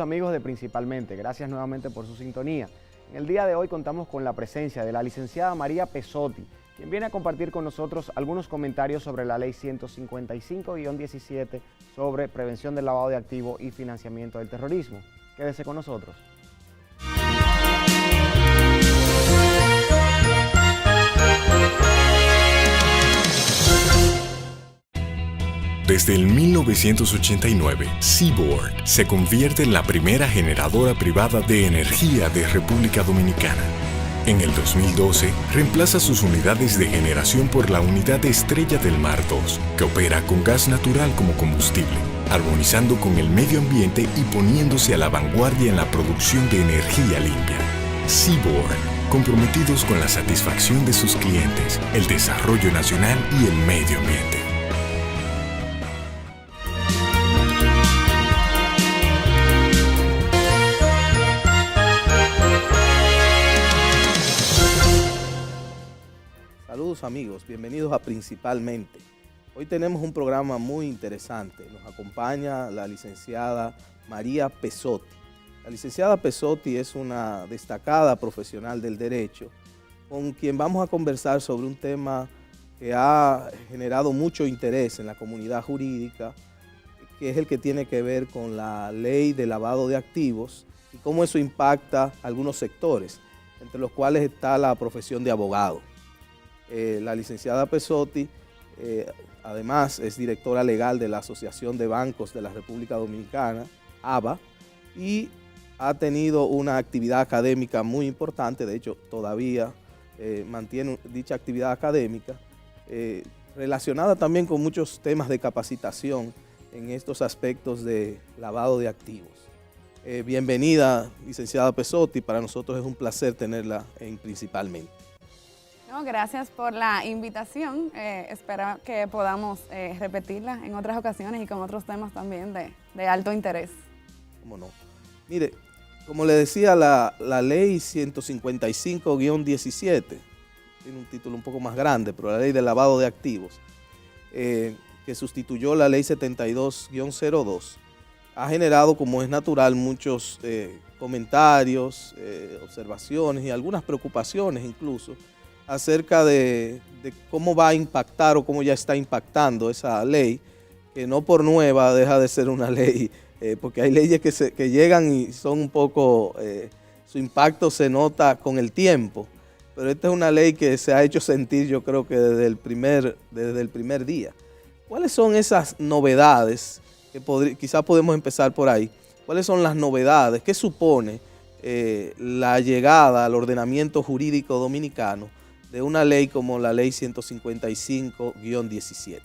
amigos de Principalmente, gracias nuevamente por su sintonía. En el día de hoy contamos con la presencia de la licenciada María Pesotti, quien viene a compartir con nosotros algunos comentarios sobre la Ley 155-17 sobre prevención del lavado de activos y financiamiento del terrorismo. Quédese con nosotros. Desde el 1989, Seaboard se convierte en la primera generadora privada de energía de República Dominicana. En el 2012, reemplaza sus unidades de generación por la unidad Estrella del Mar 2, que opera con gas natural como combustible, armonizando con el medio ambiente y poniéndose a la vanguardia en la producción de energía limpia. Seaboard, comprometidos con la satisfacción de sus clientes, el desarrollo nacional y el medio ambiente. Saludos amigos, bienvenidos a Principalmente. Hoy tenemos un programa muy interesante. Nos acompaña la licenciada María Pesotti. La licenciada Pesotti es una destacada profesional del derecho con quien vamos a conversar sobre un tema que ha generado mucho interés en la comunidad jurídica, que es el que tiene que ver con la ley de lavado de activos y cómo eso impacta a algunos sectores, entre los cuales está la profesión de abogado. La licenciada Pesotti, además, es directora legal de la Asociación de Bancos de la República Dominicana, ABA, y ha tenido una actividad académica muy importante. De hecho, todavía mantiene dicha actividad académica, relacionada también con muchos temas de capacitación en estos aspectos de lavado de activos. Bienvenida, licenciada Pesotti, para nosotros es un placer tenerla en Principalmente. No, gracias por la invitación. Espero que podamos repetirla en otras ocasiones y con otros temas también de alto interés. ¿Cómo no? Mire, como le decía, la ley 155-17, tiene un título un poco más grande, pero la ley de lavado de activos, que sustituyó la ley 72-02, ha generado, como es natural, muchos comentarios, observaciones y algunas preocupaciones incluso, acerca de cómo va a impactar o cómo ya está impactando esa ley, que no por nueva deja de ser una ley, porque hay leyes que llegan y son un poco, su impacto se nota con el tiempo, pero esta es una ley que se ha hecho sentir, yo creo que desde el primer día. ¿Cuáles son esas novedades? Quizás podemos empezar por ahí. ¿Cuáles son las novedades? ¿Qué supone la llegada al ordenamiento jurídico dominicano de una ley como la ley 155-17?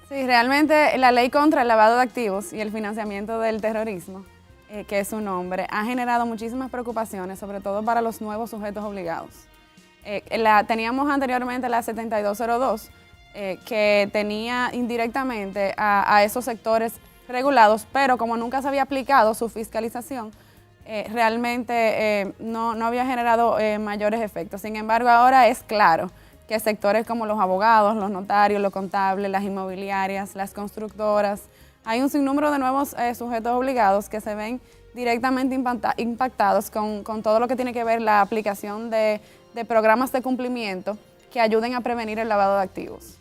Sí, realmente la ley contra el lavado de activos y el financiamiento del terrorismo, que es su nombre, ha generado muchísimas preocupaciones, sobre todo para los nuevos sujetos obligados. Teníamos anteriormente la 7202, que tenía indirectamente a esos sectores regulados, pero como nunca se había aplicado su fiscalización, realmente no había generado mayores efectos. Sin embargo, ahora es claro que sectores como los abogados, los notarios, los contables, las inmobiliarias, las constructoras, hay un sinnúmero de nuevos sujetos obligados que se ven directamente impactados con todo lo que tiene que ver la aplicación de programas de cumplimiento que ayuden a prevenir el lavado de activos.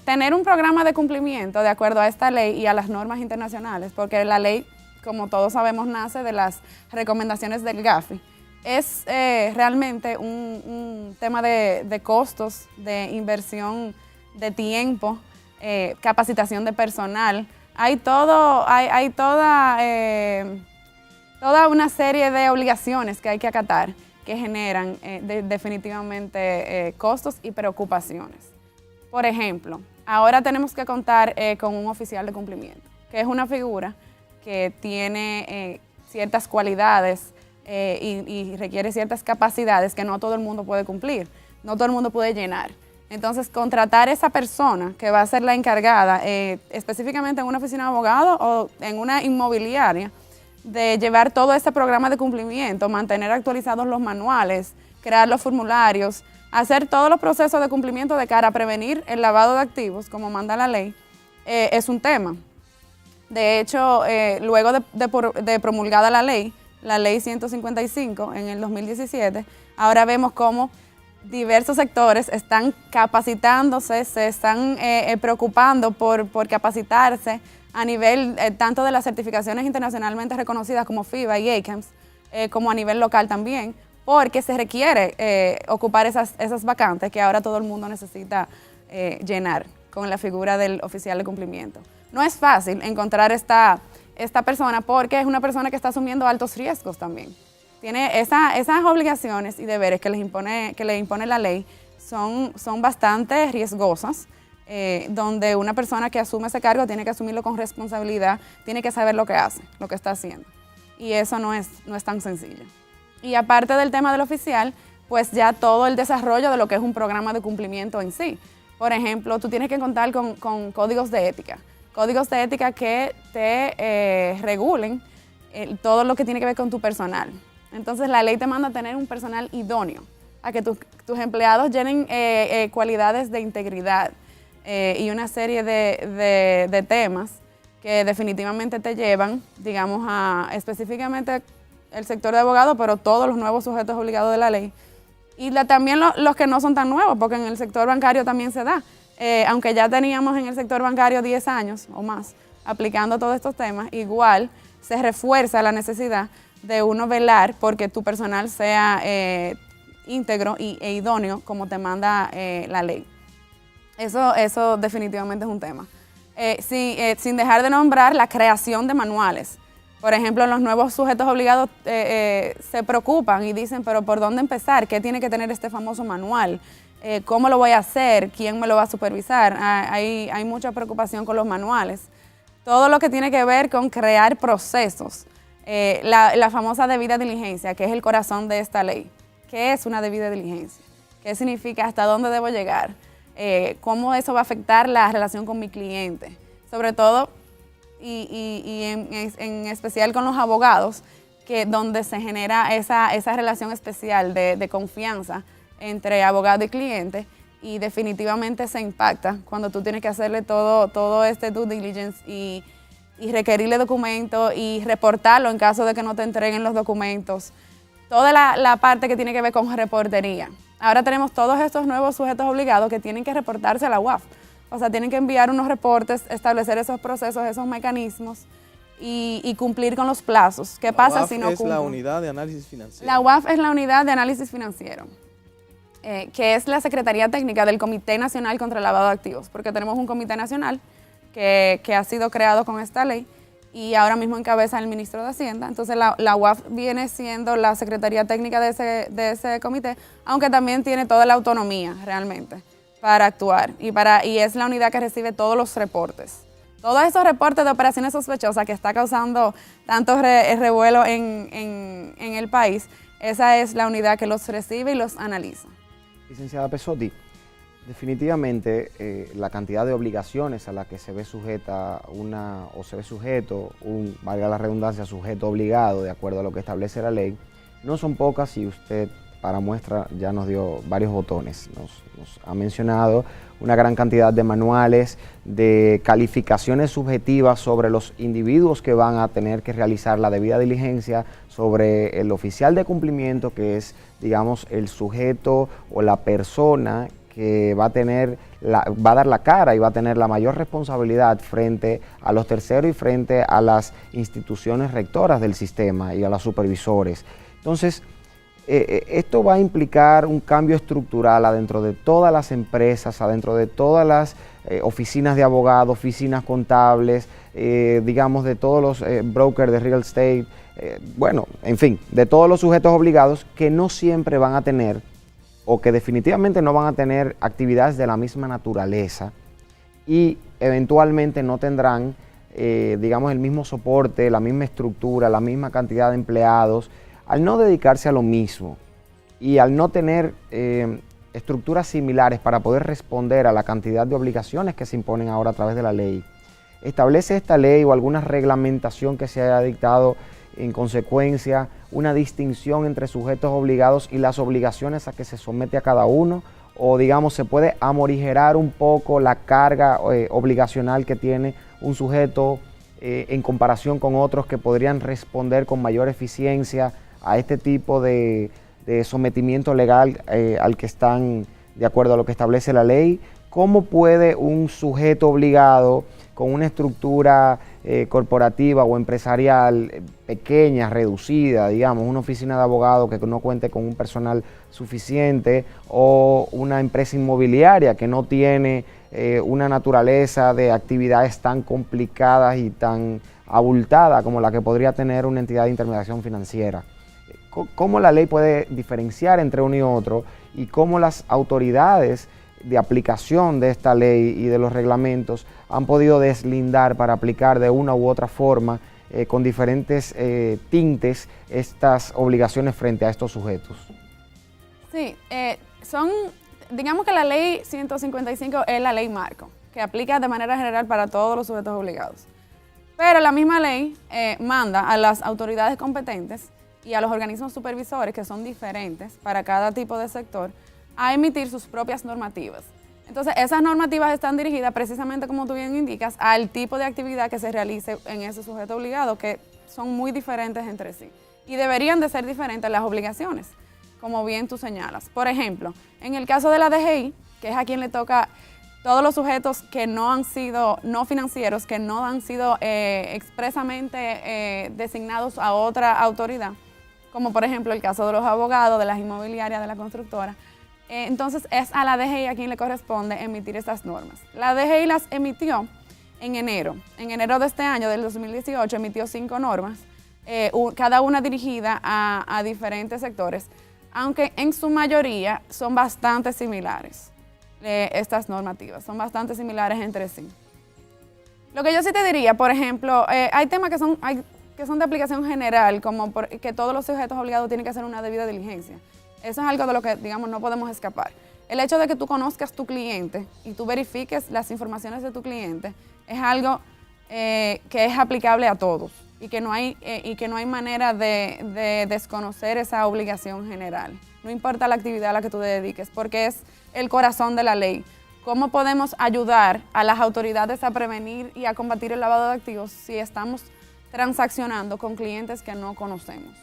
Tener un programa de cumplimiento de acuerdo a esta ley y a las normas internacionales, porque la ley, como todos sabemos, nace de las recomendaciones del GAFI, es realmente un tema de costos, de inversión de tiempo, capacitación de personal. Hay toda una serie de obligaciones que hay que acatar que generan definitivamente costos y preocupaciones. Por ejemplo, ahora tenemos que contar con un oficial de cumplimiento, que es una figura que tiene ciertas cualidades y requiere ciertas capacidades que no todo el mundo puede cumplir, no todo el mundo puede llenar. Entonces, contratar a esa persona que va a ser la encargada, específicamente en una oficina de abogado o en una inmobiliaria, de llevar todo este programa de cumplimiento, mantener actualizados los manuales, crear los formularios, hacer todos los procesos de cumplimiento de cara a prevenir el lavado de activos, como manda la ley, es un tema. De hecho, luego de promulgada la ley 155 en el 2017, ahora vemos cómo diversos sectores están capacitándose, se están preocupando por capacitarse a nivel tanto de las certificaciones internacionalmente reconocidas como FIBA y ACAMS, como a nivel local también, porque se requiere ocupar esas vacantes que ahora todo el mundo necesita llenar con la figura del oficial de cumplimiento. No es fácil encontrar esta persona porque es una persona que está asumiendo altos riesgos también. Tiene esas obligaciones y deberes que le impone la ley son bastante riesgosas, donde una persona que asume ese cargo tiene que asumirlo con responsabilidad, tiene que saber lo que hace, lo que está haciendo. Y eso no es tan sencillo. Y aparte del tema del oficial, pues ya todo el desarrollo de lo que es un programa de cumplimiento en sí. Por ejemplo, tú tienes que contar con códigos de ética que te regulen todo lo que tiene que ver con tu personal. Entonces la ley te manda a tener un personal idóneo, a que tus empleados llenen cualidades de integridad y una serie de temas que definitivamente te llevan, digamos, a específicamente el sector de abogados, pero todos los nuevos sujetos obligados de la ley. Y también los que no son tan nuevos, porque en el sector bancario también se da. Aunque ya teníamos en el sector bancario 10 años o más aplicando todos estos temas, igual se refuerza la necesidad de uno velar porque tu personal sea íntegro e idóneo como te manda la ley. Eso definitivamente es un tema. Sin dejar de nombrar la creación de manuales. Por ejemplo, los nuevos sujetos obligados se preocupan y dicen, pero ¿por dónde empezar? ¿Qué tiene que tener este famoso manual? ¿Cómo lo voy a hacer? ¿Quién me lo va a supervisar? Hay mucha preocupación con los manuales. Todo lo que tiene que ver con crear procesos. La famosa debida diligencia, que es el corazón de esta ley. ¿Qué es una debida diligencia? ¿Qué significa? ¿Hasta dónde debo llegar? ¿Cómo eso va a afectar la relación con mi cliente? Sobre todo, y en especial con los abogados, donde se genera esa relación especial de confianza entre abogado y cliente, y definitivamente se impacta cuando tú tienes que hacerle todo este due diligence y requerirle documentos y reportarlo en caso de que no te entreguen los documentos. Toda la parte que tiene que ver con reportería. Ahora tenemos todos estos nuevos sujetos obligados que tienen que reportarse a la UAF. O sea, tienen que enviar unos reportes, establecer esos procesos, esos mecanismos y cumplir con los plazos. ¿Qué pasa si no cumplen? La UAF es la unidad de análisis financiero. La UAF es la unidad de análisis financiero, que es la Secretaría Técnica del Comité Nacional contra el Lavado de Activos, porque tenemos un comité nacional que ha sido creado con esta ley y ahora mismo encabeza el ministro de Hacienda. Entonces la UAF viene siendo la Secretaría Técnica de ese comité, aunque también tiene toda la autonomía realmente para actuar y es la unidad que recibe todos los reportes. Todos esos reportes de operaciones sospechosas que está causando tanto revuelo en el país, esa es la unidad que los recibe y los analiza. Licenciada Pesotti, definitivamente la cantidad de obligaciones a las que se ve sujeta valga la redundancia, sujeto obligado de acuerdo a lo que establece la ley, no son pocas y usted para muestra ya nos dio varios botones. Nos ha mencionado una gran cantidad de manuales, de calificaciones subjetivas sobre los individuos que van a tener que realizar la debida diligencia, sobre el oficial de cumplimiento, que es, digamos, el sujeto o la persona que va a dar la cara y va a tener la mayor responsabilidad frente a los terceros y frente a las instituciones rectoras del sistema y a los supervisores. Entonces, esto va a implicar un cambio estructural adentro de todas las empresas, adentro de todas las oficinas de abogados, oficinas contables, digamos de todos los brokers de real estate, bueno, en fin, de todos los sujetos obligados que no siempre van a tener o que definitivamente no van a tener actividades de la misma naturaleza y eventualmente no tendrán, digamos, el mismo soporte, la misma estructura, la misma cantidad de empleados. Al no dedicarse a lo mismo y al no tener estructuras similares para poder responder a la cantidad de obligaciones que se imponen ahora a través de la ley, ¿establece esta ley o alguna reglamentación que se haya dictado en consecuencia una distinción entre sujetos obligados y las obligaciones a que se somete a cada uno? O digamos, ¿se puede amorigerar un poco la carga obligacional que tiene un sujeto en comparación con otros que podrían responder con mayor eficiencia a este tipo de sometimiento legal al que están de acuerdo a lo que establece la ley? ¿Cómo puede un sujeto obligado con una estructura corporativa o empresarial pequeña, reducida, digamos, una oficina de abogado que no cuente con un personal suficiente, o una empresa inmobiliaria que no tiene una naturaleza de actividades tan complicadas y tan abultada como la que podría tener una entidad de intermediación financiera? ¿Cómo la ley puede diferenciar entre uno y otro, y cómo las autoridades de aplicación de esta ley y de los reglamentos han podido deslindar para aplicar de una u otra forma con diferentes tintes estas obligaciones frente a estos sujetos? Sí, digamos que la ley 155 es la ley marco, que aplica de manera general para todos los sujetos obligados. Pero la misma ley manda a las autoridades competentes y a los organismos supervisores, que son diferentes para cada tipo de sector, a emitir sus propias normativas. Entonces, esas normativas están dirigidas precisamente, como tú bien indicas, al tipo de actividad que se realice en ese sujeto obligado, que son muy diferentes entre sí. Y deberían de ser diferentes las obligaciones, como bien tú señalas. Por ejemplo, en el caso de la DGI, que es a quien le toca todos los sujetos que no han sido, no financieros, que no han sido expresamente designados a otra autoridad, como por ejemplo el caso de los abogados, de las inmobiliarias, de la constructora. Entonces es a la DGI a quien le corresponde emitir estas normas. La DGI las emitió en enero. En enero de este año, del 2018, emitió 5 normas, cada una dirigida a diferentes sectores, aunque en su mayoría son bastante similares. Estas normativas son bastante similares entre sí. Lo que yo sí te diría, por ejemplo, hay temas que son de aplicación general, como que todos los sujetos obligados tienen que hacer una debida diligencia. Eso es algo de lo que, digamos, no podemos escapar. El hecho de que tú conozcas tu cliente y tú verifiques las informaciones de tu cliente es algo que es aplicable a todos y que no hay manera de desconocer esa obligación general. No importa la actividad a la que tú te dediques, porque es el corazón de la ley. ¿Cómo podemos ayudar a las autoridades a prevenir y a combatir el lavado de activos si estamos transaccionando con clientes que no conocemos?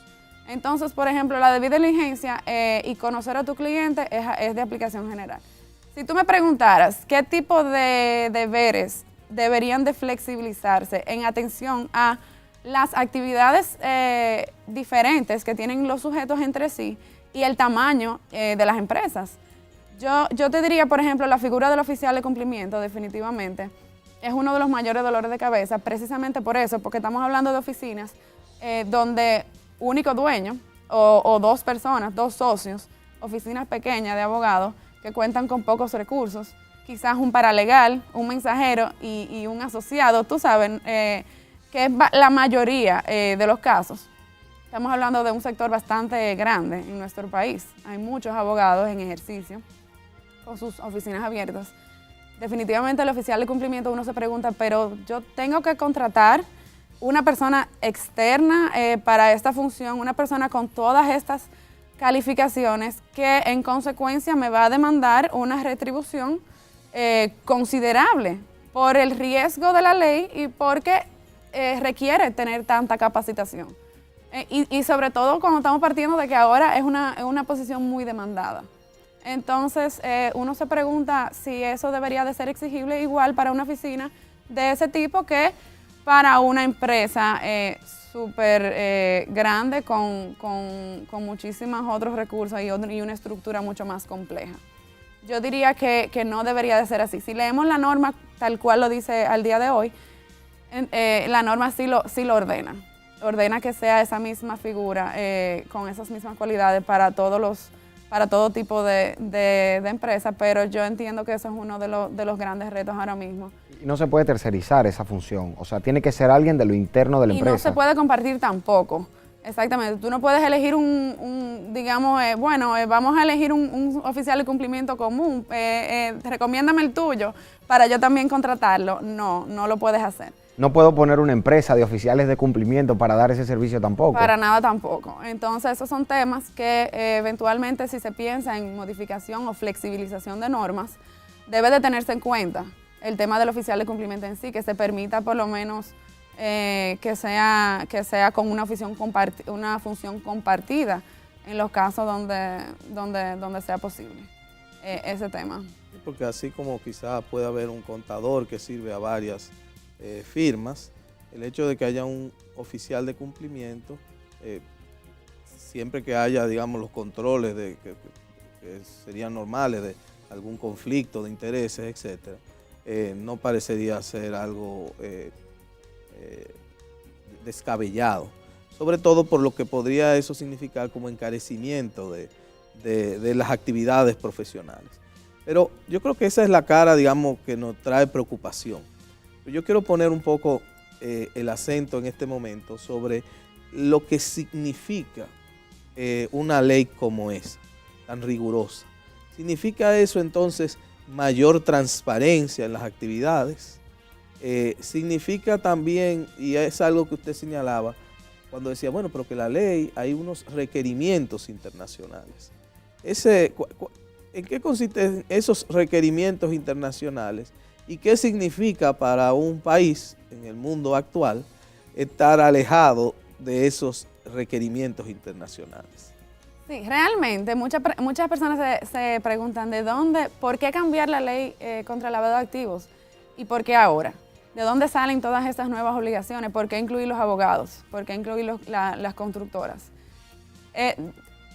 Entonces, por ejemplo, la debida diligencia y conocer a tu cliente es de aplicación general. Si tú me preguntaras qué tipo de deberes deberían de flexibilizarse en atención a las actividades diferentes que tienen los sujetos entre sí y el tamaño de las empresas, yo te diría, por ejemplo, la figura del oficial de cumplimiento definitivamente es uno de los mayores dolores de cabeza, precisamente por eso, porque estamos hablando de oficinas donde único dueño o 2 personas, 2 socios, oficinas pequeñas de abogados que cuentan con pocos recursos, quizás un paralegal, un mensajero y un asociado, tú sabes, que es la mayoría de los casos. Estamos hablando de un sector bastante grande en nuestro país. Hay muchos abogados en ejercicio con sus oficinas abiertas. Definitivamente el oficial de cumplimiento, uno se pregunta, pero yo tengo que contratar una persona externa para esta función, una persona con todas estas calificaciones que en consecuencia me va a demandar una retribución considerable por el riesgo de la ley y porque requiere tener tanta capacitación. Y sobre todo cuando estamos partiendo de que ahora es una posición muy demandada. Entonces uno se pregunta si eso debería de ser exigible igual para una oficina de ese tipo que para una empresa súper grande con muchísimos otros recursos y una estructura mucho más compleja. Yo diría que no debería de ser así. Si leemos la norma tal cual lo dice al día de hoy, la norma sí lo ordena. Ordena que sea esa misma figura con esas mismas cualidades para todo tipo de empresas, pero yo entiendo que eso es uno de los grandes retos ahora mismo. Y no se puede tercerizar esa función, o sea, tiene que ser alguien de lo interno de la empresa. Y no se puede compartir tampoco. Exactamente, tú no puedes elegir vamos a elegir un oficial de cumplimiento común, recomiéndame el tuyo para yo también contratarlo. No lo puedes hacer. No puedo poner una empresa de oficiales de cumplimiento para dar ese servicio tampoco. Para nada tampoco. Entonces esos son temas que eventualmente si se piensa en modificación o flexibilización de normas, debe de tenerse en cuenta el tema del oficial de cumplimiento en sí, que se permita por lo menos que sea con una función compartida en los casos donde sea posible ese tema. Porque así como quizás puede haber un contador que sirve a varias firmas, el hecho de que haya un oficial de cumplimiento, siempre que haya, digamos, los controles que serían normales de algún conflicto de intereses, etcétera, no parecería ser algo descabellado, sobre todo por lo que podría eso significar como encarecimiento de las actividades profesionales. Pero yo creo que esa es la cara, digamos, que nos trae preocupación. Yo quiero poner un poco el acento en este momento sobre lo que significa una ley como esa, tan rigurosa. ¿Significa eso entonces mayor transparencia en las actividades? Significa también, y es algo que usted señalaba, cuando decía, bueno, pero que la ley, hay unos requerimientos internacionales. ¿En qué consisten esos requerimientos internacionales y qué significa para un país en el mundo actual estar alejado de esos requerimientos internacionales? Sí, realmente muchas personas se preguntan ¿por qué cambiar la ley contra el lavado de activos? ¿Y por qué ahora? ¿De dónde salen todas estas nuevas obligaciones? ¿Por qué incluir los abogados? ¿Por qué incluir las constructoras?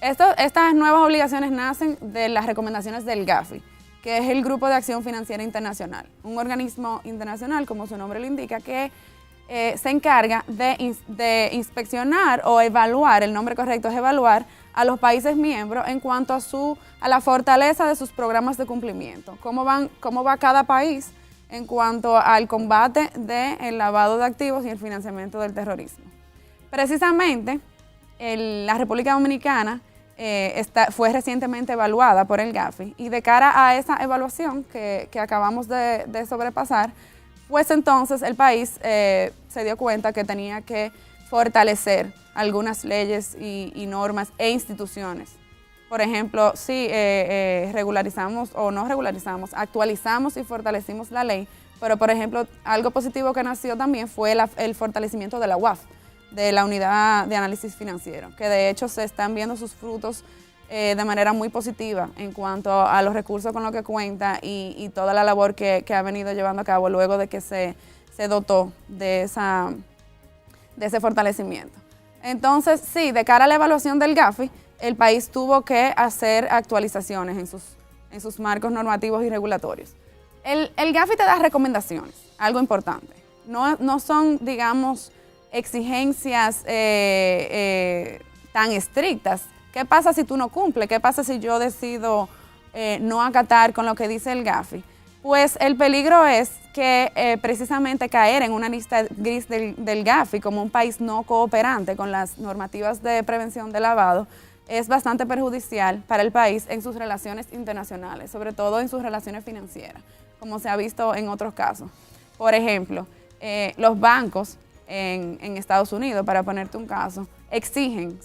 Estas nuevas obligaciones nacen de las recomendaciones del GAFI, que es el Grupo de Acción Financiera Internacional, un organismo internacional, como su nombre lo indica, que se encarga de inspeccionar o evaluar, el nombre correcto es evaluar, a los países miembros en cuanto a la fortaleza de sus programas de cumplimiento, cómo va cada país en cuanto al combate del lavado de activos y el financiamiento del terrorismo. Precisamente, la República Dominicana fue recientemente evaluada por el GAFI y de cara a esa evaluación que acabamos de sobrepasar, pues entonces el país se dio cuenta que tenía que fortalecer algunas leyes y normas e instituciones. Por ejemplo, si regularizamos o no regularizamos, actualizamos y fortalecimos la ley, pero por ejemplo, algo positivo que nació también fue el fortalecimiento de la UAF, de la Unidad de Análisis Financiero, que de hecho se están viendo sus frutos de manera muy positiva en cuanto a los recursos con los que cuenta y toda la labor que ha venido llevando a cabo luego de que se dotó de ese fortalecimiento. Entonces, sí, de cara a la evaluación del GAFI, el país tuvo que hacer actualizaciones en sus marcos normativos y regulatorios. El GAFI te da recomendaciones, algo importante. No son, digamos, exigencias tan estrictas. ¿Qué pasa si tú no cumples? ¿Qué pasa si yo decido no acatar con lo que dice el GAFI? Pues el peligro es que precisamente caer en una lista gris del GAFI como un país no cooperante con las normativas de prevención de lavado es bastante perjudicial para el país en sus relaciones internacionales, sobre todo en sus relaciones financieras, como se ha visto en otros casos. Por ejemplo, los bancos en Estados Unidos, para ponerte un caso,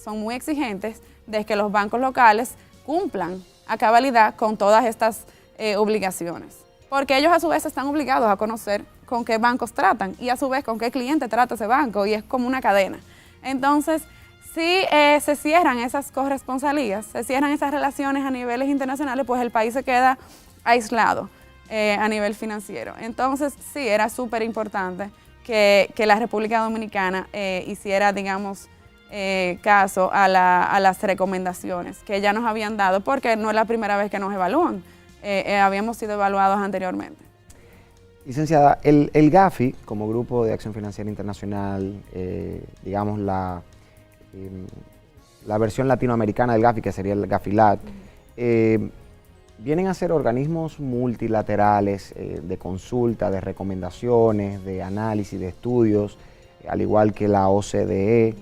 son muy exigentes de que los bancos locales cumplan a cabalidad con todas estas obligaciones. Porque ellos a su vez están obligados a conocer con qué bancos tratan y a su vez con qué cliente trata ese banco y es como una cadena. Entonces, si se cierran esas corresponsalías, se cierran esas relaciones a niveles internacionales, pues el país se queda aislado a nivel financiero. Entonces, sí, era súper importante que la República Dominicana hiciera, digamos, caso a las recomendaciones que ya nos habían dado, porque no es la primera vez que nos evalúan. Habíamos sido evaluados anteriormente. Licenciada, el GAFI, como Grupo de Acción Financiera Internacional, digamos la versión latinoamericana del GAFI, que sería el GAFILAT, vienen a ser organismos multilaterales de consulta, de recomendaciones, de análisis, de estudios, al igual que la OCDE.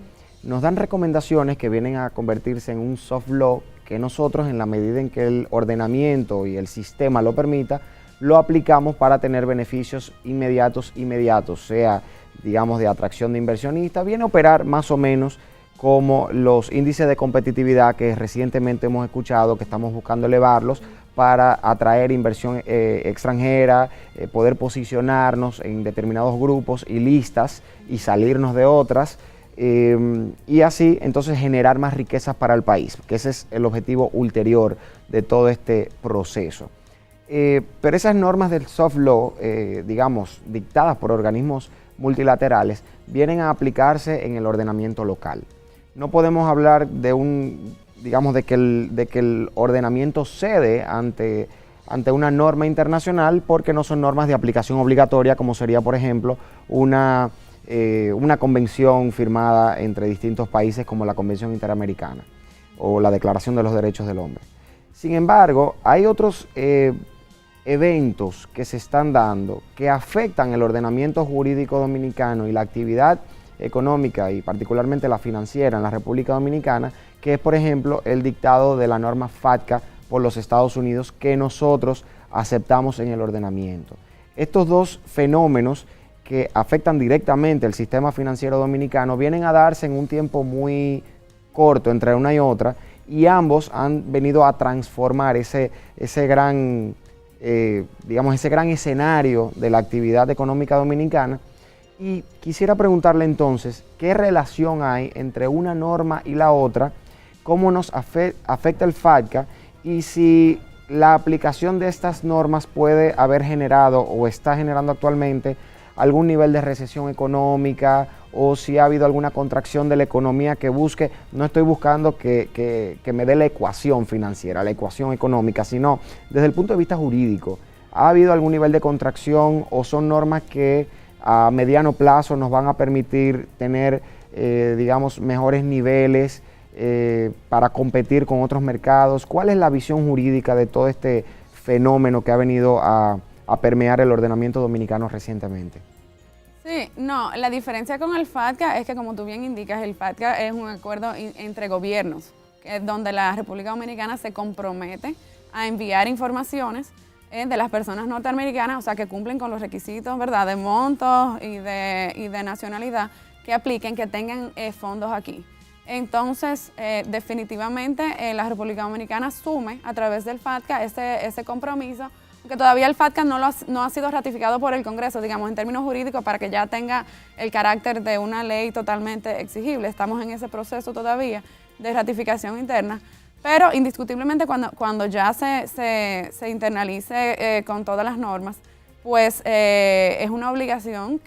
Nos dan recomendaciones que vienen a convertirse en un soft law que nosotros, en la medida en que el ordenamiento y el sistema lo permita, lo aplicamos para tener beneficios inmediatos, sea, digamos, de atracción de inversionistas, viene a operar más o menos como los índices de competitividad que recientemente hemos escuchado que estamos buscando elevarlos para atraer inversión extranjera, poder posicionarnos en determinados grupos y listas y salirnos de otras, y así entonces generar más riquezas para el país, que ese es el objetivo ulterior de todo este proceso. Pero esas normas del soft law, digamos, dictadas por organismos multilaterales, vienen a aplicarse en el ordenamiento local. No podemos hablar de de que el ordenamiento cede ante una norma internacional, porque no son normas de aplicación obligatoria, como sería, por ejemplo, una convención firmada entre distintos países, como la Convención Interamericana o la Declaración de los Derechos del Hombre. Sin embargo, hay otros eventos que se están dando que afectan el ordenamiento jurídico dominicano y la actividad económica y particularmente la financiera en la República Dominicana, que es, por ejemplo, el dictado de la norma FATCA por los Estados Unidos, que nosotros aceptamos en el ordenamiento. Estos dos fenómenos que afectan directamente el sistema financiero dominicano vienen a darse en un tiempo muy corto entre una y otra, y ambos han venido a transformar ese gran escenario de la actividad económica dominicana. Y quisiera preguntarle entonces, ¿qué relación hay entre una norma y la otra? ¿Cómo nos afecta el FATCA? Y si la aplicación de estas normas puede haber generado o está generando actualmente algún nivel de recesión económica, o si ha habido alguna contracción de la economía que busque, no estoy buscando que me dé la ecuación financiera, la ecuación económica, sino desde el punto de vista jurídico, ¿ha habido algún nivel de contracción o son normas que a mediano plazo nos van a permitir tener, mejores niveles para competir con otros mercados? ¿Cuál es la visión jurídica de todo este fenómeno que ha venido a permear el ordenamiento dominicano recientemente? Sí, no, la diferencia con el FATCA es que, como tú bien indicas, el FATCA es un acuerdo entre gobiernos, que es donde la República Dominicana se compromete a enviar informaciones de las personas norteamericanas, o sea, que cumplen con los requisitos, ¿verdad?, de montos y de nacionalidad, que apliquen, que tengan fondos aquí. Entonces, definitivamente la República Dominicana asume a través del FATCA ese compromiso, que todavía el FATCA no ha sido ratificado por el Congreso, digamos, en términos jurídicos, para que ya tenga el carácter de una ley totalmente exigible. Estamos en ese proceso todavía de ratificación interna, pero indiscutiblemente cuando ya se internalice con todas las normas, pues es una obligación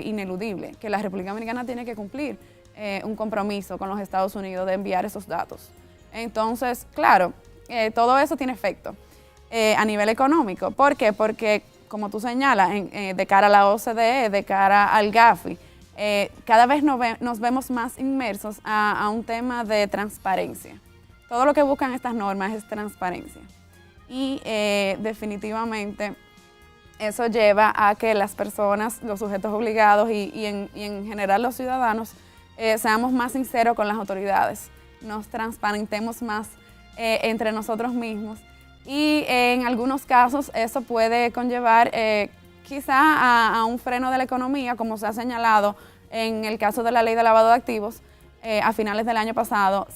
ineludible, que la República Dominicana tiene que cumplir un compromiso con los Estados Unidos de enviar esos datos. Entonces, claro, todo eso tiene efecto a nivel económico. ¿Por qué? Porque, como tú señalas, de cara a la OCDE, de cara al GAFI, cada vez nos vemos más inmersos a un tema de transparencia. Todo lo que buscan estas normas es transparencia. Y definitivamente eso lleva a que las personas, los sujetos obligados y en general los ciudadanos, seamos más sinceros con las autoridades, nos transparentemos más entre nosotros mismos. Y en algunos casos eso puede conllevar quizá a un freno de la economía, como se ha señalado en el caso de la ley de lavado de activos. A finales del año pasado,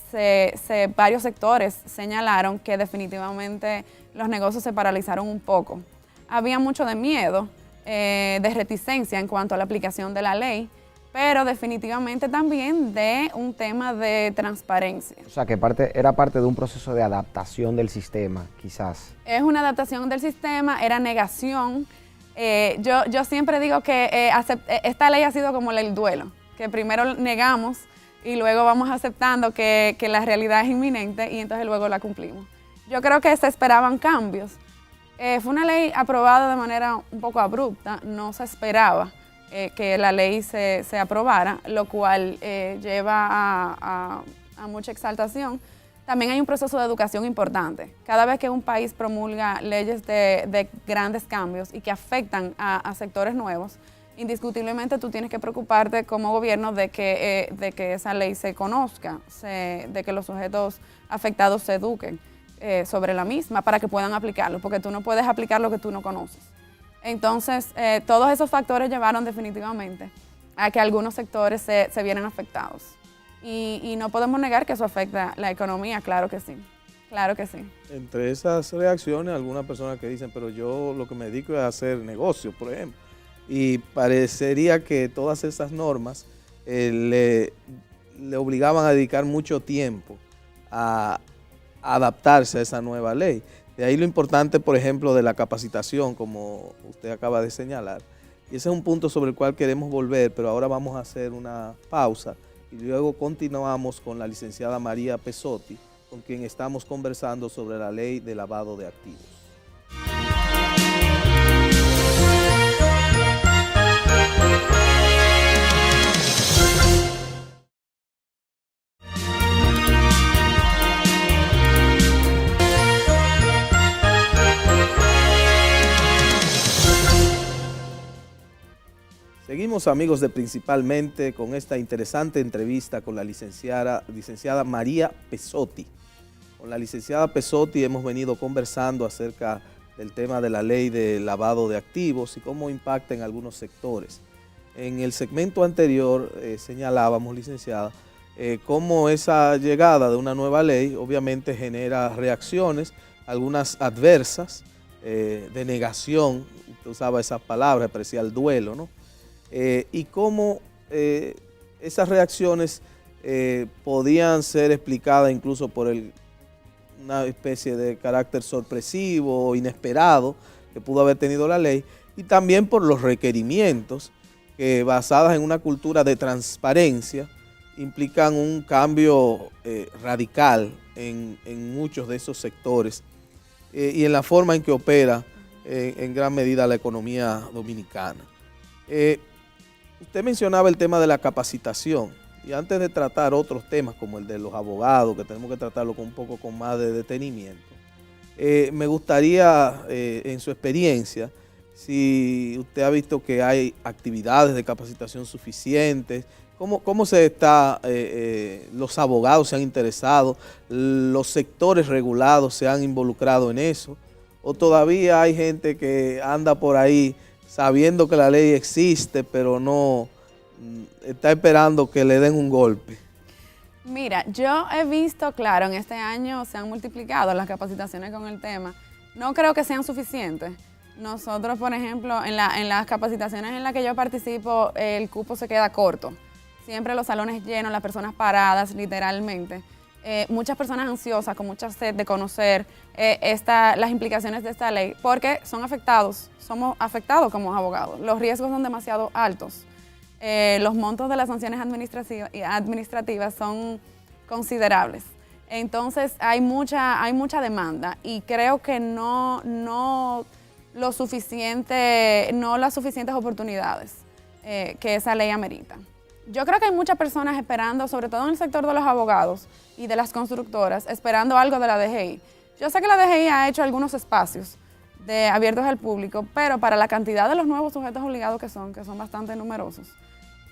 varios sectores señalaron que definitivamente los negocios se paralizaron un poco. Había mucho de miedo, de reticencia en cuanto a la aplicación de la ley, pero definitivamente también de un tema de transparencia. O sea, que era parte de un proceso de adaptación del sistema, quizás. Es una adaptación del sistema, era negación. Yo siempre digo que esta ley ha sido como el duelo, que primero negamos y luego vamos aceptando que la realidad es inminente y entonces luego la cumplimos. Yo creo que se esperaban cambios. Fue una ley aprobada de manera un poco abrupta, no se esperaba que la ley se aprobara, lo cual lleva a mucha exaltación. También hay un proceso de educación importante. Cada vez que un país promulga leyes de grandes cambios y que afectan a sectores nuevos, indiscutiblemente tú tienes que preocuparte como gobierno de que esa ley se conozca, de que los sujetos afectados se eduquen sobre la misma para que puedan aplicarlo, porque tú no puedes aplicar lo que tú no conoces. Entonces, todos esos factores llevaron definitivamente a que algunos sectores se vieran afectados. y no podemos negar que eso afecta la economía, claro que sí. Claro que sí. Entre esas reacciones, algunas personas que dicen, pero yo lo que me dedico es a hacer negocios, por ejemplo. Y parecería que todas esas normas le obligaban a dedicar mucho tiempo a adaptarse a esa nueva ley. De ahí lo importante, por ejemplo, de la capacitación, como usted acaba de señalar. Y ese es un punto sobre el cual queremos volver, pero ahora vamos a hacer una pausa y luego continuamos con la licenciada María Pesotti, con quien estamos conversando sobre la ley de lavado de activos. Seguimos, amigos de Principalmente, con esta interesante entrevista con la licenciada María Pesotti. Con la licenciada Pesotti hemos venido conversando acerca del tema de la ley de lavado de activos y cómo impacta en algunos sectores. En el segmento anterior señalábamos, licenciada, cómo esa llegada de una nueva ley obviamente genera reacciones, algunas adversas, de negación, usted usaba esas palabras, parecía el duelo, ¿no? Y cómo esas reacciones podían ser explicadas incluso por una especie de carácter sorpresivo o inesperado que pudo haber tenido la ley, y también por los requerimientos que, basadas en una cultura de transparencia, implican un cambio radical en muchos de esos sectores y en la forma en que opera en gran medida la economía dominicana. Usted mencionaba el tema de la capacitación, y antes de tratar otros temas como el de los abogados, que tenemos que tratarlo con un poco con más de detenimiento, me gustaría, en su experiencia, si usted ha visto que hay actividades de capacitación suficientes, cómo se está, los abogados se han interesado, los sectores regulados se han involucrado en eso, o todavía hay gente que anda por ahí sabiendo que la ley existe, pero no está esperando que le den un golpe. Mira, yo he visto, claro, en este año se han multiplicado las capacitaciones con el tema. No creo que sean suficientes. Nosotros, por ejemplo, en las capacitaciones en las que yo participo, el cupo se queda corto. Siempre los salones llenos, las personas paradas, literalmente. Muchas personas ansiosas, con mucha sed de conocer las implicaciones de esta ley, porque somos afectados como abogados. Los riesgos son demasiado altos. Los montos de las sanciones administrativas son considerables. Entonces hay mucha demanda y creo que no las suficientes oportunidades que esa ley amerita. Yo creo que hay muchas personas esperando, sobre todo en el sector de los abogados y de las constructoras, esperando algo de la DGI. Yo sé que la DGI ha hecho algunos espacios abiertos al público, pero para la cantidad de los nuevos sujetos obligados que son bastante numerosos,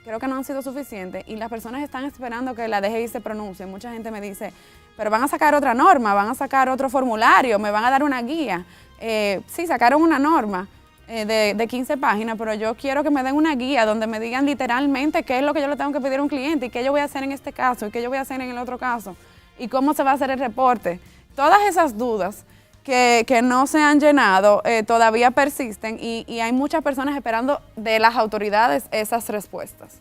creo que no han sido suficientes y las personas están esperando que la DGI se pronuncie. Mucha gente me dice, pero van a sacar otra norma, van a sacar otro formulario, me van a dar una guía. Sí, sacaron una norma de 15 páginas, pero yo quiero que me den una guía donde me digan literalmente qué es lo que yo le tengo que pedir a un cliente y qué yo voy a hacer en este caso y qué yo voy a hacer en el otro caso y cómo se va a hacer el reporte. Todas esas dudas que no se han llenado todavía persisten y hay muchas personas esperando de las autoridades esas respuestas.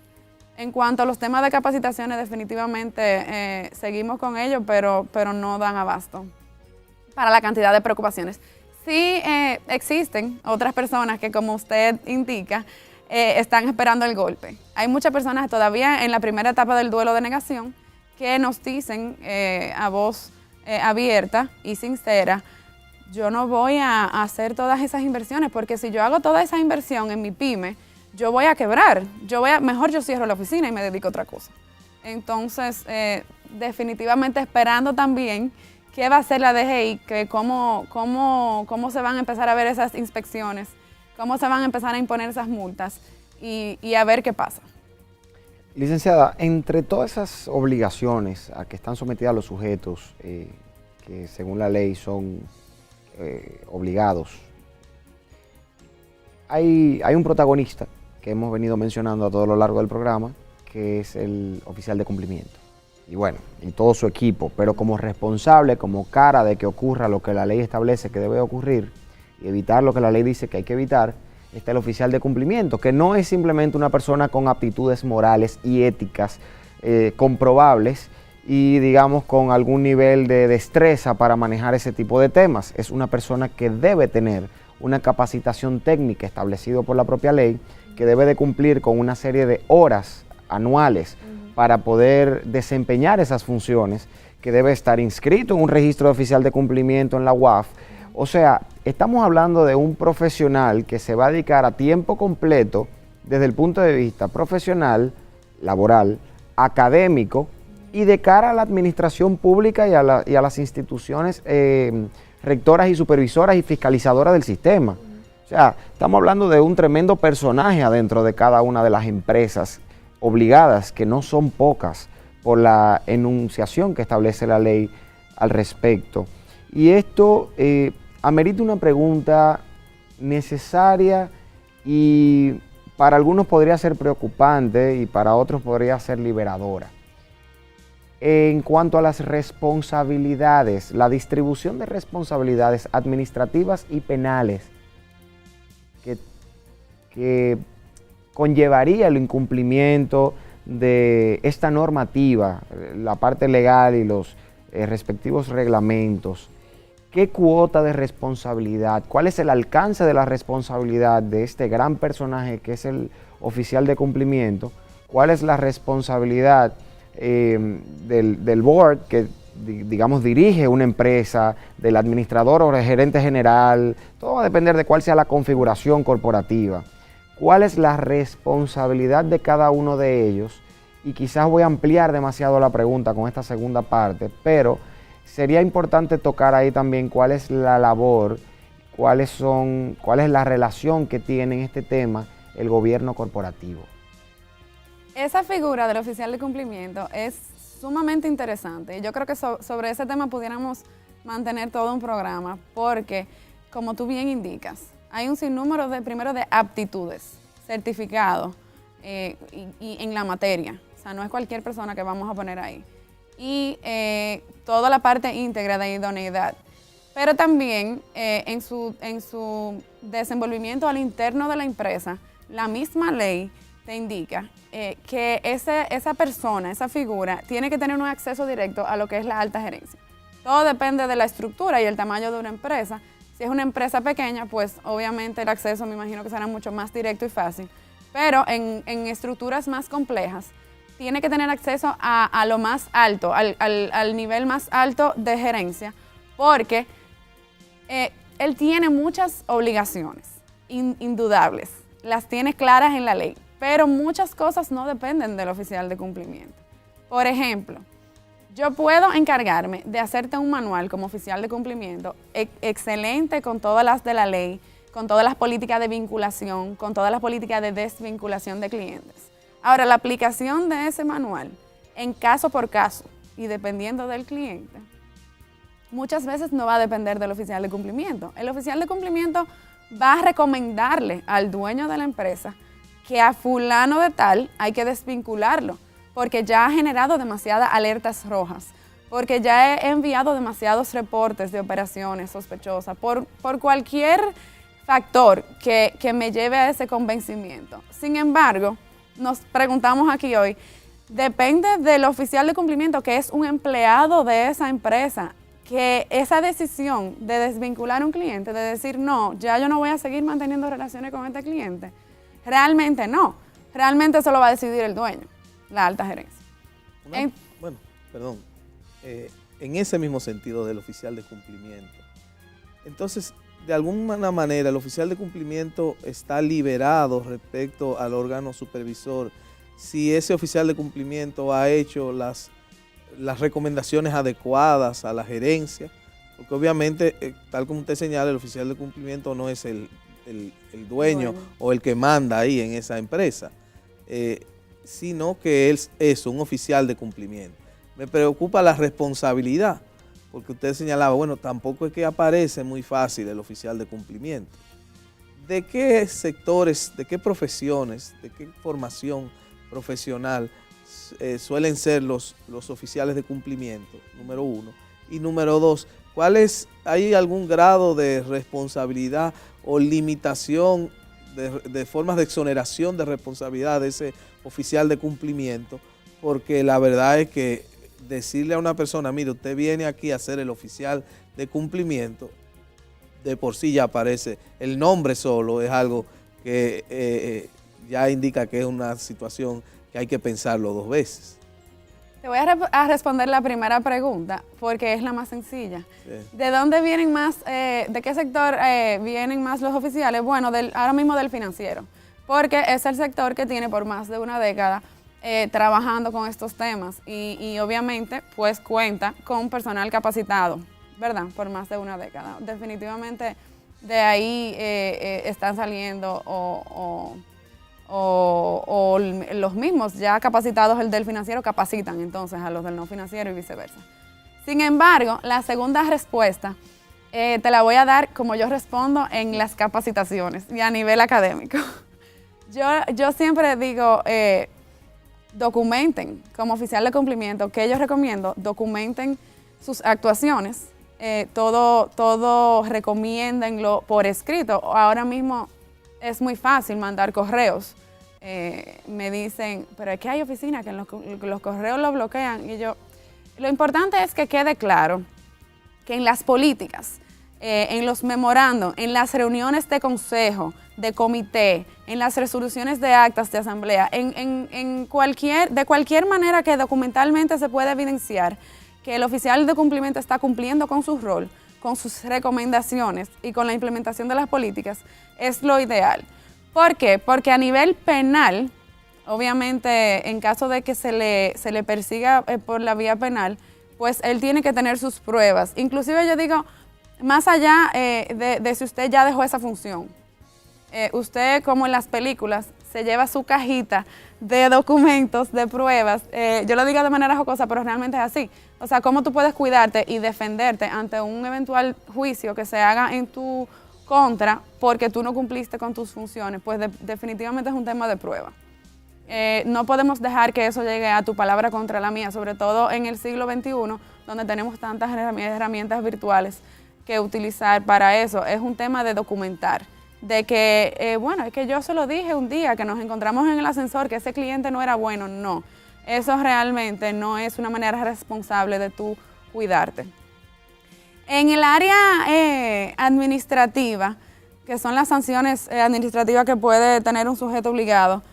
En cuanto a los temas de capacitaciones, definitivamente seguimos con ellos, pero no dan abasto para la cantidad de preocupaciones. Sí existen otras personas que, como usted indica, están esperando el golpe. Hay muchas personas todavía en la primera etapa del duelo de negación que nos dicen a voz abierta y sincera, yo no voy a hacer todas esas inversiones, porque si yo hago toda esa inversión en mi pyme, yo voy a quebrar. Mejor yo cierro la oficina y me dedico a otra cosa. Entonces, definitivamente esperando también qué va a hacer la DGI, que cómo se van a empezar a ver esas inspecciones, cómo se van a empezar a imponer esas multas y a ver qué pasa. Licenciada, entre todas esas obligaciones a que están sometidas los sujetos que según la ley son obligados, hay un protagonista que hemos venido mencionando a todo lo largo del programa, que es el oficial de cumplimiento. y bueno, y todo su equipo, pero como responsable, como cara de que ocurra lo que la ley establece que debe ocurrir y evitar lo que la ley dice que hay que evitar, está el oficial de cumplimiento, que no es simplemente una persona con aptitudes morales y éticas comprobables y digamos con algún nivel de destreza para manejar ese tipo de temas. Es una persona que debe tener una capacitación técnica establecida por la propia ley, que debe de cumplir con una serie de horas anuales para poder desempeñar esas funciones, que debe estar inscrito en un registro oficial de cumplimiento en la UAF. O sea, estamos hablando de un profesional que se va a dedicar a tiempo completo desde el punto de vista profesional, laboral, académico y de cara a la administración pública y a las instituciones rectoras y supervisoras y fiscalizadoras del sistema. O sea, estamos hablando de un tremendo personaje adentro de cada una de las empresas obligadas, que no son pocas por la enunciación que establece la ley al respecto. Y esto amerita una pregunta necesaria y para algunos podría ser preocupante y para otros podría ser liberadora. En cuanto a las responsabilidades, la distribución de responsabilidades administrativas y penales que conllevaría el incumplimiento de esta normativa, la parte legal y los respectivos reglamentos, ¿qué cuota de responsabilidad? ¿Cuál es el alcance de la responsabilidad de este gran personaje que es el oficial de cumplimiento? ¿Cuál es la responsabilidad del board que, digamos, dirige una empresa, del administrador o del gerente general? Todo va a depender de cuál sea la configuración corporativa. ¿Cuál es la responsabilidad de cada uno de ellos? Y quizás voy a ampliar demasiado la pregunta con esta segunda parte, pero sería importante tocar ahí también cuál es la labor, cuál es la relación que tiene en este tema el gobierno corporativo. Esa figura del oficial de cumplimiento es sumamente interesante. Yo creo que sobre ese tema pudiéramos mantener todo un programa, porque, como tú bien indicas, hay un sinnúmero de aptitudes, certificados y en la materia. O sea, no es cualquier persona que vamos a poner ahí. Y toda la parte íntegra de idoneidad. Pero también en su desenvolvimiento al interno de la empresa, la misma ley te indica que esa persona, esa figura, tiene que tener un acceso directo a lo que es la alta gerencia. Todo depende de la estructura y el tamaño de una empresa. Si es una empresa pequeña, pues obviamente el acceso me imagino que será mucho más directo y fácil. Pero en estructuras más complejas, tiene que tener acceso a lo más alto, al nivel más alto de gerencia, porque él tiene muchas obligaciones, indudables, las tiene claras en la ley, pero muchas cosas no dependen del oficial de cumplimiento. Por ejemplo, yo puedo encargarme de hacerte un manual como oficial de cumplimiento excelente con todas las de la ley, con todas las políticas de vinculación, con todas las políticas de desvinculación de clientes. Ahora, la aplicación de ese manual, en caso por caso y dependiendo del cliente, muchas veces no va a depender del oficial de cumplimiento. El oficial de cumplimiento va a recomendarle al dueño de la empresa que a fulano de tal hay que desvincularlo, porque ya ha generado demasiadas alertas rojas, porque ya he enviado demasiados reportes de operaciones sospechosas, por cualquier factor que me lleve a ese convencimiento. Sin embargo, nos preguntamos aquí hoy, depende del oficial de cumplimiento, que es un empleado de esa empresa, que esa decisión de desvincular a un cliente, de decir, no, ya yo no voy a seguir manteniendo relaciones con este cliente, realmente no. Realmente eso lo va a decidir el dueño, la alta gerencia. En ese mismo sentido del oficial de cumplimiento, entonces, de alguna manera, el oficial de cumplimiento está liberado respecto al órgano supervisor si ese oficial de cumplimiento ha hecho las recomendaciones adecuadas a la gerencia, porque obviamente, tal como usted señala, el oficial de cumplimiento no es el dueño o el que manda ahí en esa empresa, sino que él es un oficial de cumplimiento. Me preocupa la responsabilidad, porque usted señalaba, bueno, tampoco es que aparece muy fácil el oficial de cumplimiento. ¿De qué sectores, de qué profesiones, de qué formación profesional suelen ser los oficiales de cumplimiento, número uno. Y número dos, ¿hay algún grado de responsabilidad o limitación de formas de exoneración de responsabilidad de ese oficial de cumplimiento? Porque la verdad es que decirle a una persona, mire, usted viene aquí a ser el oficial de cumplimiento, de por sí ya aparece, el nombre solo es algo que ya indica que es una situación que hay que pensarlo dos veces. Te voy a responder la primera pregunta, porque es la más sencilla. Sí. ¿De dónde vienen más, de qué sector vienen más los oficiales? Bueno, ahora mismo del financiero, porque es el sector que tiene por más de una década trabajando con estos temas y obviamente pues cuenta con personal capacitado, ¿verdad? Por más de una década. Definitivamente de ahí están saliendo o los mismos ya capacitados, el del financiero capacitan entonces a los del no financiero y viceversa. Sin embargo, la segunda respuesta te la voy a dar como yo respondo en las capacitaciones y a nivel académico. Yo siempre digo, documenten como oficial de cumplimiento, que yo recomiendo, documenten sus actuaciones, todo recomiéndenlo por escrito. Ahora mismo es muy fácil mandar correos. Me dicen, pero es que hay oficinas que los correos los bloquean. Y lo importante es que quede claro que en las políticas, en los memorandos, en las reuniones de consejo, de comité, en las resoluciones de actas de asamblea, de cualquier manera que documentalmente se pueda evidenciar que el oficial de cumplimiento está cumpliendo con su rol, con sus recomendaciones y con la implementación de las políticas, es lo ideal. ¿Por qué? Porque a nivel penal, obviamente en caso de que se le persiga por la vía penal, pues él tiene que tener sus pruebas. Inclusive yo digo, más allá de si usted ya dejó esa función, usted, como en las películas, se lleva su cajita de documentos, de pruebas. Yo lo digo de manera jocosa, pero realmente es así. O sea, cómo tú puedes cuidarte y defenderte ante un eventual juicio que se haga en tu contra porque tú no cumpliste con tus funciones, pues definitivamente es un tema de prueba. No podemos dejar que eso llegue a tu palabra contra la mía, sobre todo en el siglo XXI, donde tenemos tantas herramientas virtuales que utilizar para eso. Es un tema de documentar. De que, bueno, es que yo se lo dije un día, que nos encontramos en el ascensor, que ese cliente no era bueno. No, eso realmente no es una manera responsable de tú cuidarte. En el área administrativa, que son las sanciones administrativas que puede tener un sujeto obligado,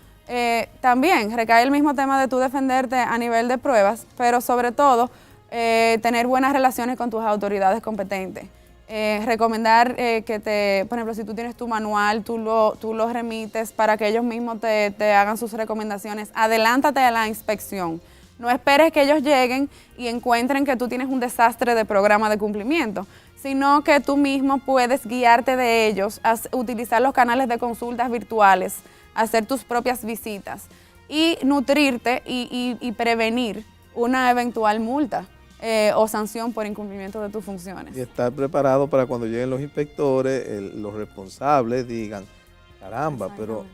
también recae el mismo tema de tú defenderte a nivel de pruebas, pero sobre todo tener buenas relaciones con tus autoridades competentes. Recomendar por ejemplo, si tú tienes tu manual, tú lo remites para que ellos mismos te hagan sus recomendaciones. Adelántate a la inspección. No esperes que ellos lleguen y encuentren que tú tienes un desastre de programa de cumplimiento, sino que tú mismo puedes guiarte de ellos, utilizar los canales de consultas virtuales, hacer tus propias visitas y nutrirte y prevenir una eventual multa o sanción por incumplimiento de tus funciones. Y estar preparado para cuando lleguen los inspectores, los responsables digan, caramba, pero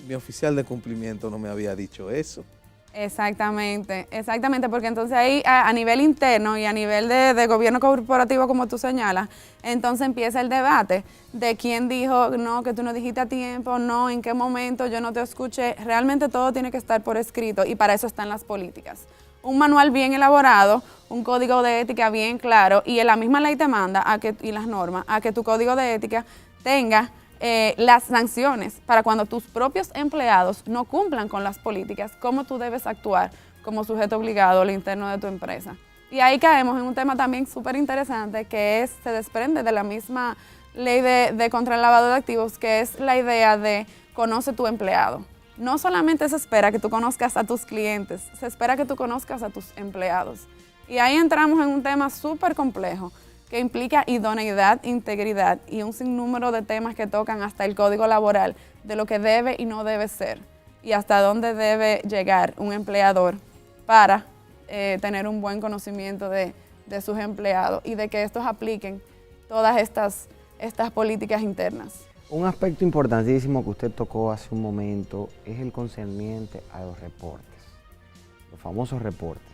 mi oficial de cumplimiento no me había dicho eso. Exactamente, porque entonces ahí a nivel interno y a nivel de gobierno corporativo, como tú señalas, entonces empieza el debate de quién dijo, no, que tú no dijiste a tiempo, no, en qué momento, yo no te escuché. Realmente todo tiene que estar por escrito y para eso están las políticas. Un manual bien elaborado, un código de ética bien claro y la misma ley te manda y las normas a que tu código de ética tenga las sanciones para cuando tus propios empleados no cumplan con las políticas, cómo tú debes actuar como sujeto obligado al interno de tu empresa. Y ahí caemos en un tema también súper interesante que se desprende de la misma ley de contra el lavado de activos, que es la idea de conoce tu empleado. No solamente se espera que tú conozcas a tus clientes, se espera que tú conozcas a tus empleados. Y ahí entramos en un tema súper complejo que implica idoneidad, integridad y un sinnúmero de temas que tocan hasta el código laboral de lo que debe y no debe ser y hasta dónde debe llegar un empleador para tener un buen conocimiento de sus empleados y de que estos apliquen todas estas políticas internas. Un aspecto importantísimo que usted tocó hace un momento es el concerniente a los reportes. los famosos reportes.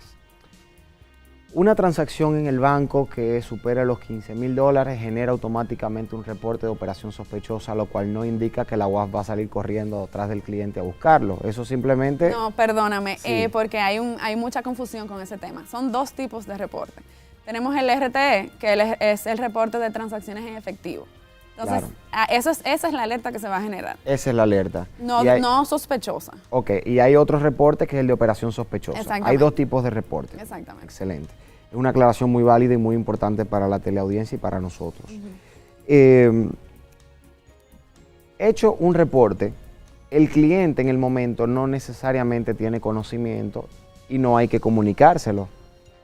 Una transacción en el banco que supera los $15,000 genera automáticamente un reporte de operación sospechosa, lo cual no indica que la UAF va a salir corriendo detrás del cliente a buscarlo. Eso simplemente... No, perdóname, Sí. porque hay mucha confusión con ese tema. Son dos tipos de reporte. Tenemos el RTE, que es el reporte de transacciones en efectivo. Entonces, Claro. esa es la alerta que se va a generar. Esa es la alerta. No, Y hay- no sospechosa. Ok, y hay otro reporte que es el de operación sospechosa. Exactamente. Hay dos tipos de reportes. Exactamente. Excelente. Es una aclaración muy válida y muy importante para la teleaudiencia y para nosotros. Hecho un reporte, el cliente en el momento no necesariamente tiene conocimiento y no hay que comunicárselo,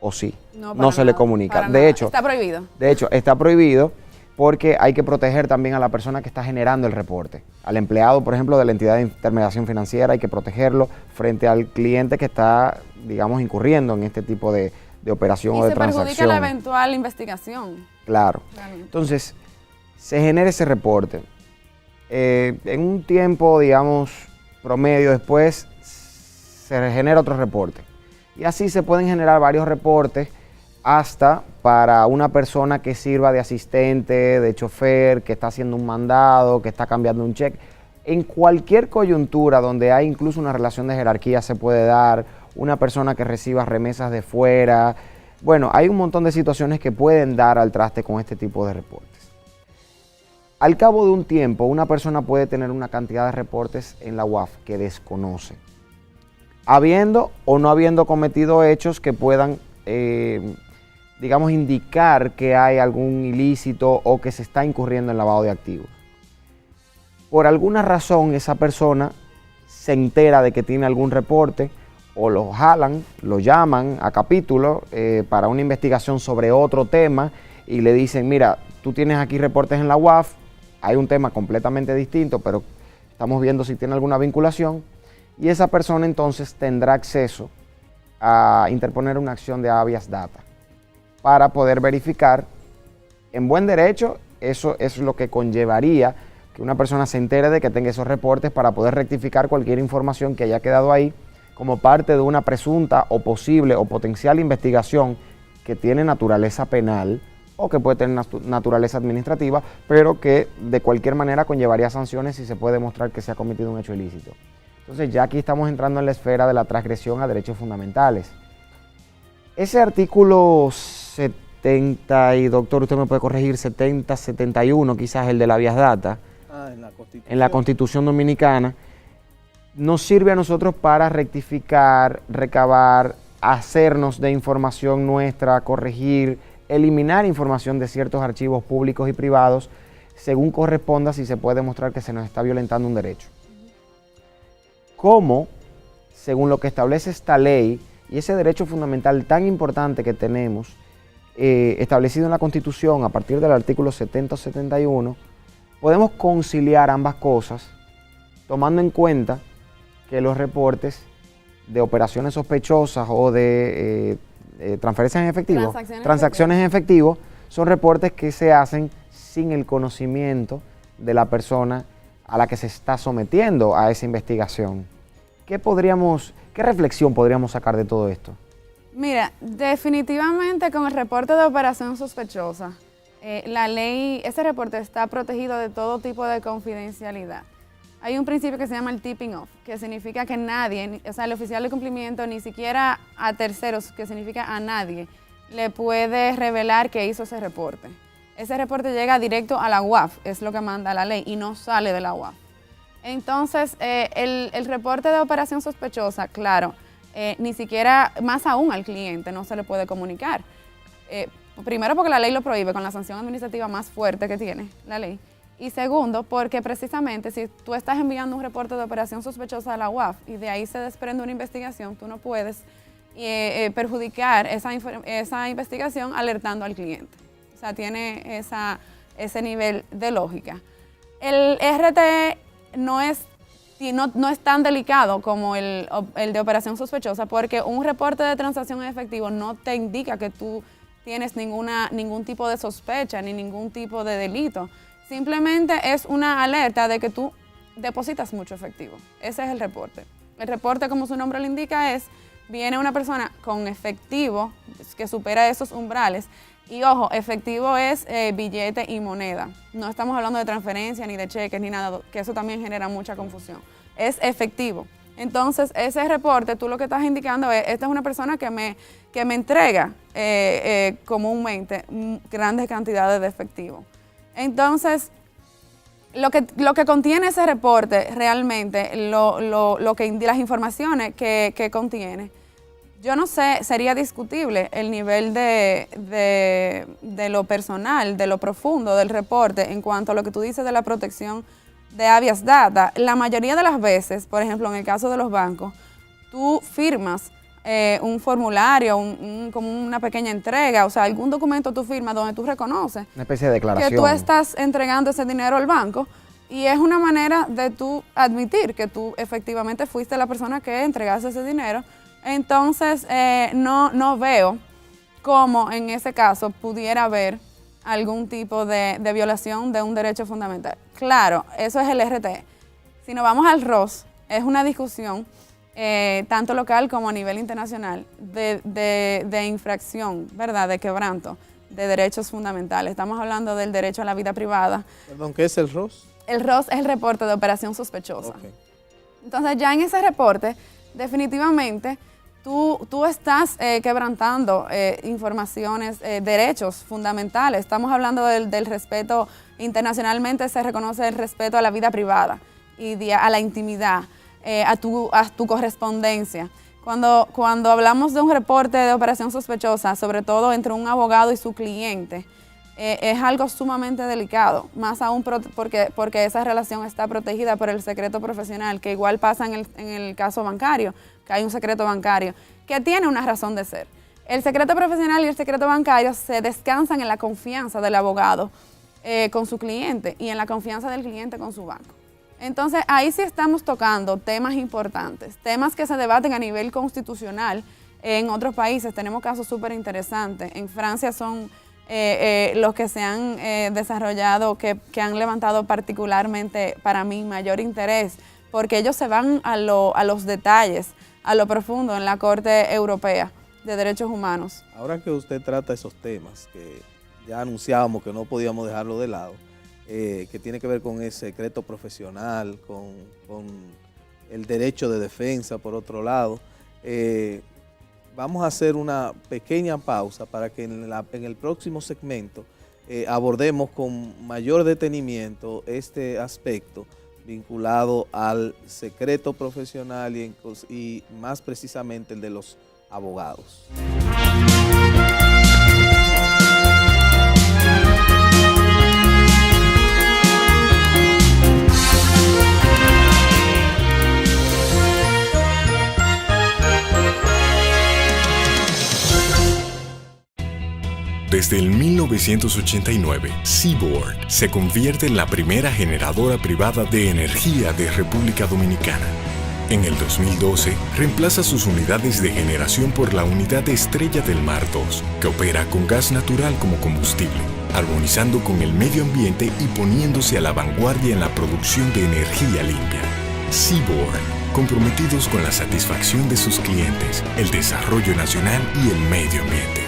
¿o sí? para se le nada, comunica. para De nada. hecho, Está prohibido. está prohibido porque hay que proteger también a la persona que está generando el reporte. Al empleado, por ejemplo, de la entidad de intermediación financiera, hay que protegerlo frente al cliente que está, digamos, incurriendo en este tipo de operación Y o de se perjudica transacción. la eventual investigación. Claro. Realmente. Entonces, se genera ese reporte. En un tiempo, digamos, promedio después, se genera otro reporte. Y así se pueden generar varios reportes hasta para una persona que sirva de asistente, de chofer, que está haciendo un mandado, que está cambiando un cheque. En cualquier coyuntura donde hay incluso una relación de jerarquía se puede dar, una persona que reciba remesas de fuera. Bueno, hay un montón de situaciones que pueden dar al traste con este tipo de reportes. Al cabo de un tiempo, una persona puede tener una cantidad de reportes en la UAF que desconoce, habiendo o no habiendo cometido hechos que puedan, digamos, indicar que hay algún ilícito o que se está incurriendo en lavado de activos. Por alguna razón, esa persona se entera de que tiene algún reporte o lo jalan, lo llaman a capítulo para una investigación sobre otro tema y le dicen, mira, tú tienes aquí reportes en la UAF, hay un tema completamente distinto, pero estamos viendo si tiene alguna vinculación, y esa persona entonces tendrá acceso a interponer una acción de habeas data para poder verificar en buen derecho. Eso es lo que conllevaría que una persona se entere de que tenga esos reportes para poder rectificar cualquier información que haya quedado ahí como parte de una presunta o posible o potencial investigación que tiene naturaleza penal o que puede tener naturaleza administrativa, pero que de cualquier manera conllevaría sanciones si se puede demostrar que se ha cometido un hecho ilícito. Entonces ya aquí estamos entrando en la esfera de la transgresión a derechos fundamentales. Ese artículo 70, y doctor, usted me puede corregir, 70, 71, quizás el de la habeas data, en la Constitución Dominicana, nos sirve a nosotros para rectificar, recabar, hacernos de información nuestra, corregir, eliminar información de ciertos archivos públicos y privados, según corresponda si se puede demostrar que se nos está violentando un derecho. Como, según lo que establece esta ley y ese derecho fundamental tan importante que tenemos, establecido en la Constitución a partir del artículo 70 o 71, podemos conciliar ambas cosas tomando en cuenta que los reportes de operaciones sospechosas o de transferencias en efectivo, transacciones en efectivo, son reportes que se hacen sin el conocimiento de la persona a la que se está sometiendo a esa investigación. ¿Qué reflexión podríamos sacar de todo esto? Mira, definitivamente con el reporte de operación sospechosa, la ley, ese reporte está protegido de todo tipo de confidencialidad. Hay un principio que se llama el tipping off, que significa que nadie, o sea, el oficial de cumplimiento, ni siquiera a terceros, que significa a nadie, le puede revelar que hizo ese reporte. Ese reporte llega directo a la UAF, es lo que manda la ley, y no sale de la UAF. Entonces, el reporte de operación sospechosa, claro, ni siquiera, más aún al cliente, no se le puede comunicar. Primero porque la ley lo prohíbe con la sanción administrativa más fuerte que tiene la ley. Y segundo, porque precisamente si tú estás enviando un reporte de operación sospechosa a la UAF y de ahí se desprende una investigación, tú no puedes perjudicar esa investigación alertando al cliente. O sea, tiene ese nivel de lógica. El RTE no es tan delicado como el de operación sospechosa, porque un reporte de transacción en efectivo no te indica que tú tienes ningún tipo de sospecha ni ningún tipo de delito. Simplemente es una alerta de que tú depositas mucho efectivo. Ese es el reporte. El reporte, como su nombre lo indica, es viene una persona con efectivo que supera esos umbrales. Y ojo, efectivo es billete y moneda. No estamos hablando de transferencia ni de cheques ni nada, que eso también genera mucha confusión. Es efectivo. Entonces, ese reporte, tú lo que estás indicando es, esta es una persona que me entrega comúnmente grandes cantidades de efectivo. Entonces, lo que contiene ese reporte realmente, las informaciones que contiene, yo no sé, sería discutible el nivel de lo personal, de lo profundo del reporte en cuanto a lo que tú dices de la protección de habeas data. La mayoría de las veces, por ejemplo, en el caso de los bancos, tú firmas un formulario, como una pequeña entrega, o sea, algún documento tú firmas donde tú reconoces una especie de declaración que tú estás entregando ese dinero al banco, y es una manera de tú admitir que tú efectivamente fuiste la persona que entregaste ese dinero. Entonces, no veo cómo en ese caso pudiera haber algún tipo de violación de un derecho fundamental. Claro, eso es el RT. Si nos vamos al ROS, es una discusión tanto local como a nivel internacional de infracción, ¿verdad?, de quebranto de derechos fundamentales. Estamos hablando del derecho a la vida privada. Perdón, ¿qué es el ROS? El ROS es el reporte de operación sospechosa. Okay. Entonces, ya en ese reporte, definitivamente, tú estás quebrantando informaciones, derechos fundamentales. Estamos hablando del respeto, internacionalmente se reconoce el respeto a la vida privada y a la intimidad, a tu correspondencia. Cuando hablamos de un reporte de operación sospechosa, sobre todo entre un abogado y su cliente, es algo sumamente delicado, más aún porque esa relación está protegida por el secreto profesional, que igual pasa en el caso bancario, que hay un secreto bancario, que tiene una razón de ser. El secreto profesional y el secreto bancario se descansan en la confianza del abogado con su cliente y en la confianza del cliente con su banco. Entonces, ahí sí estamos tocando temas importantes, temas que se debaten a nivel constitucional. En otros países tenemos casos súper interesantes. En Francia son los que se han desarrollado, que han levantado particularmente para mí mayor interés, porque ellos se van a los detalles, a lo profundo en la Corte Europea de Derechos Humanos. Ahora que usted trata esos temas, que ya anunciábamos que no podíamos dejarlo de lado, que tiene que ver con el secreto profesional, con el derecho de defensa, por otro lado, vamos a hacer una pequeña pausa para que en el próximo segmento abordemos con mayor detenimiento este aspecto vinculado al secreto profesional y más precisamente el de los abogados. Desde el 1989, Seaboard se convierte en la primera generadora privada de energía de República Dominicana. En el 2012, reemplaza sus unidades de generación por la unidad Estrella del Mar 2, que opera con gas natural como combustible, armonizando con el medio ambiente y poniéndose a la vanguardia en la producción de energía limpia. Seaboard, comprometidos con la satisfacción de sus clientes, el desarrollo nacional y el medio ambiente.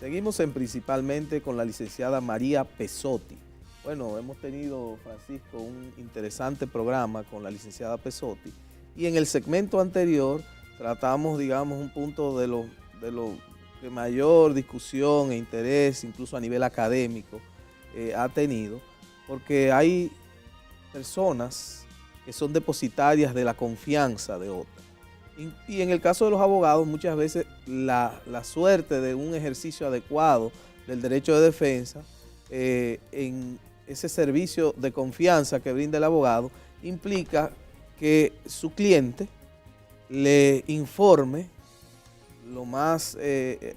Seguimos principalmente con la licenciada María Pesotti. Bueno, hemos tenido, Francisco, un interesante programa con la licenciada Pesotti, y en el segmento anterior tratamos, digamos, un punto de lo que mayor discusión e interés, incluso a nivel académico, ha tenido, porque hay personas que son depositarias de la confianza de otras. Y en el caso de los abogados, muchas veces la suerte de un ejercicio adecuado del derecho de defensa en ese servicio de confianza que brinda el abogado implica que su cliente le informe lo más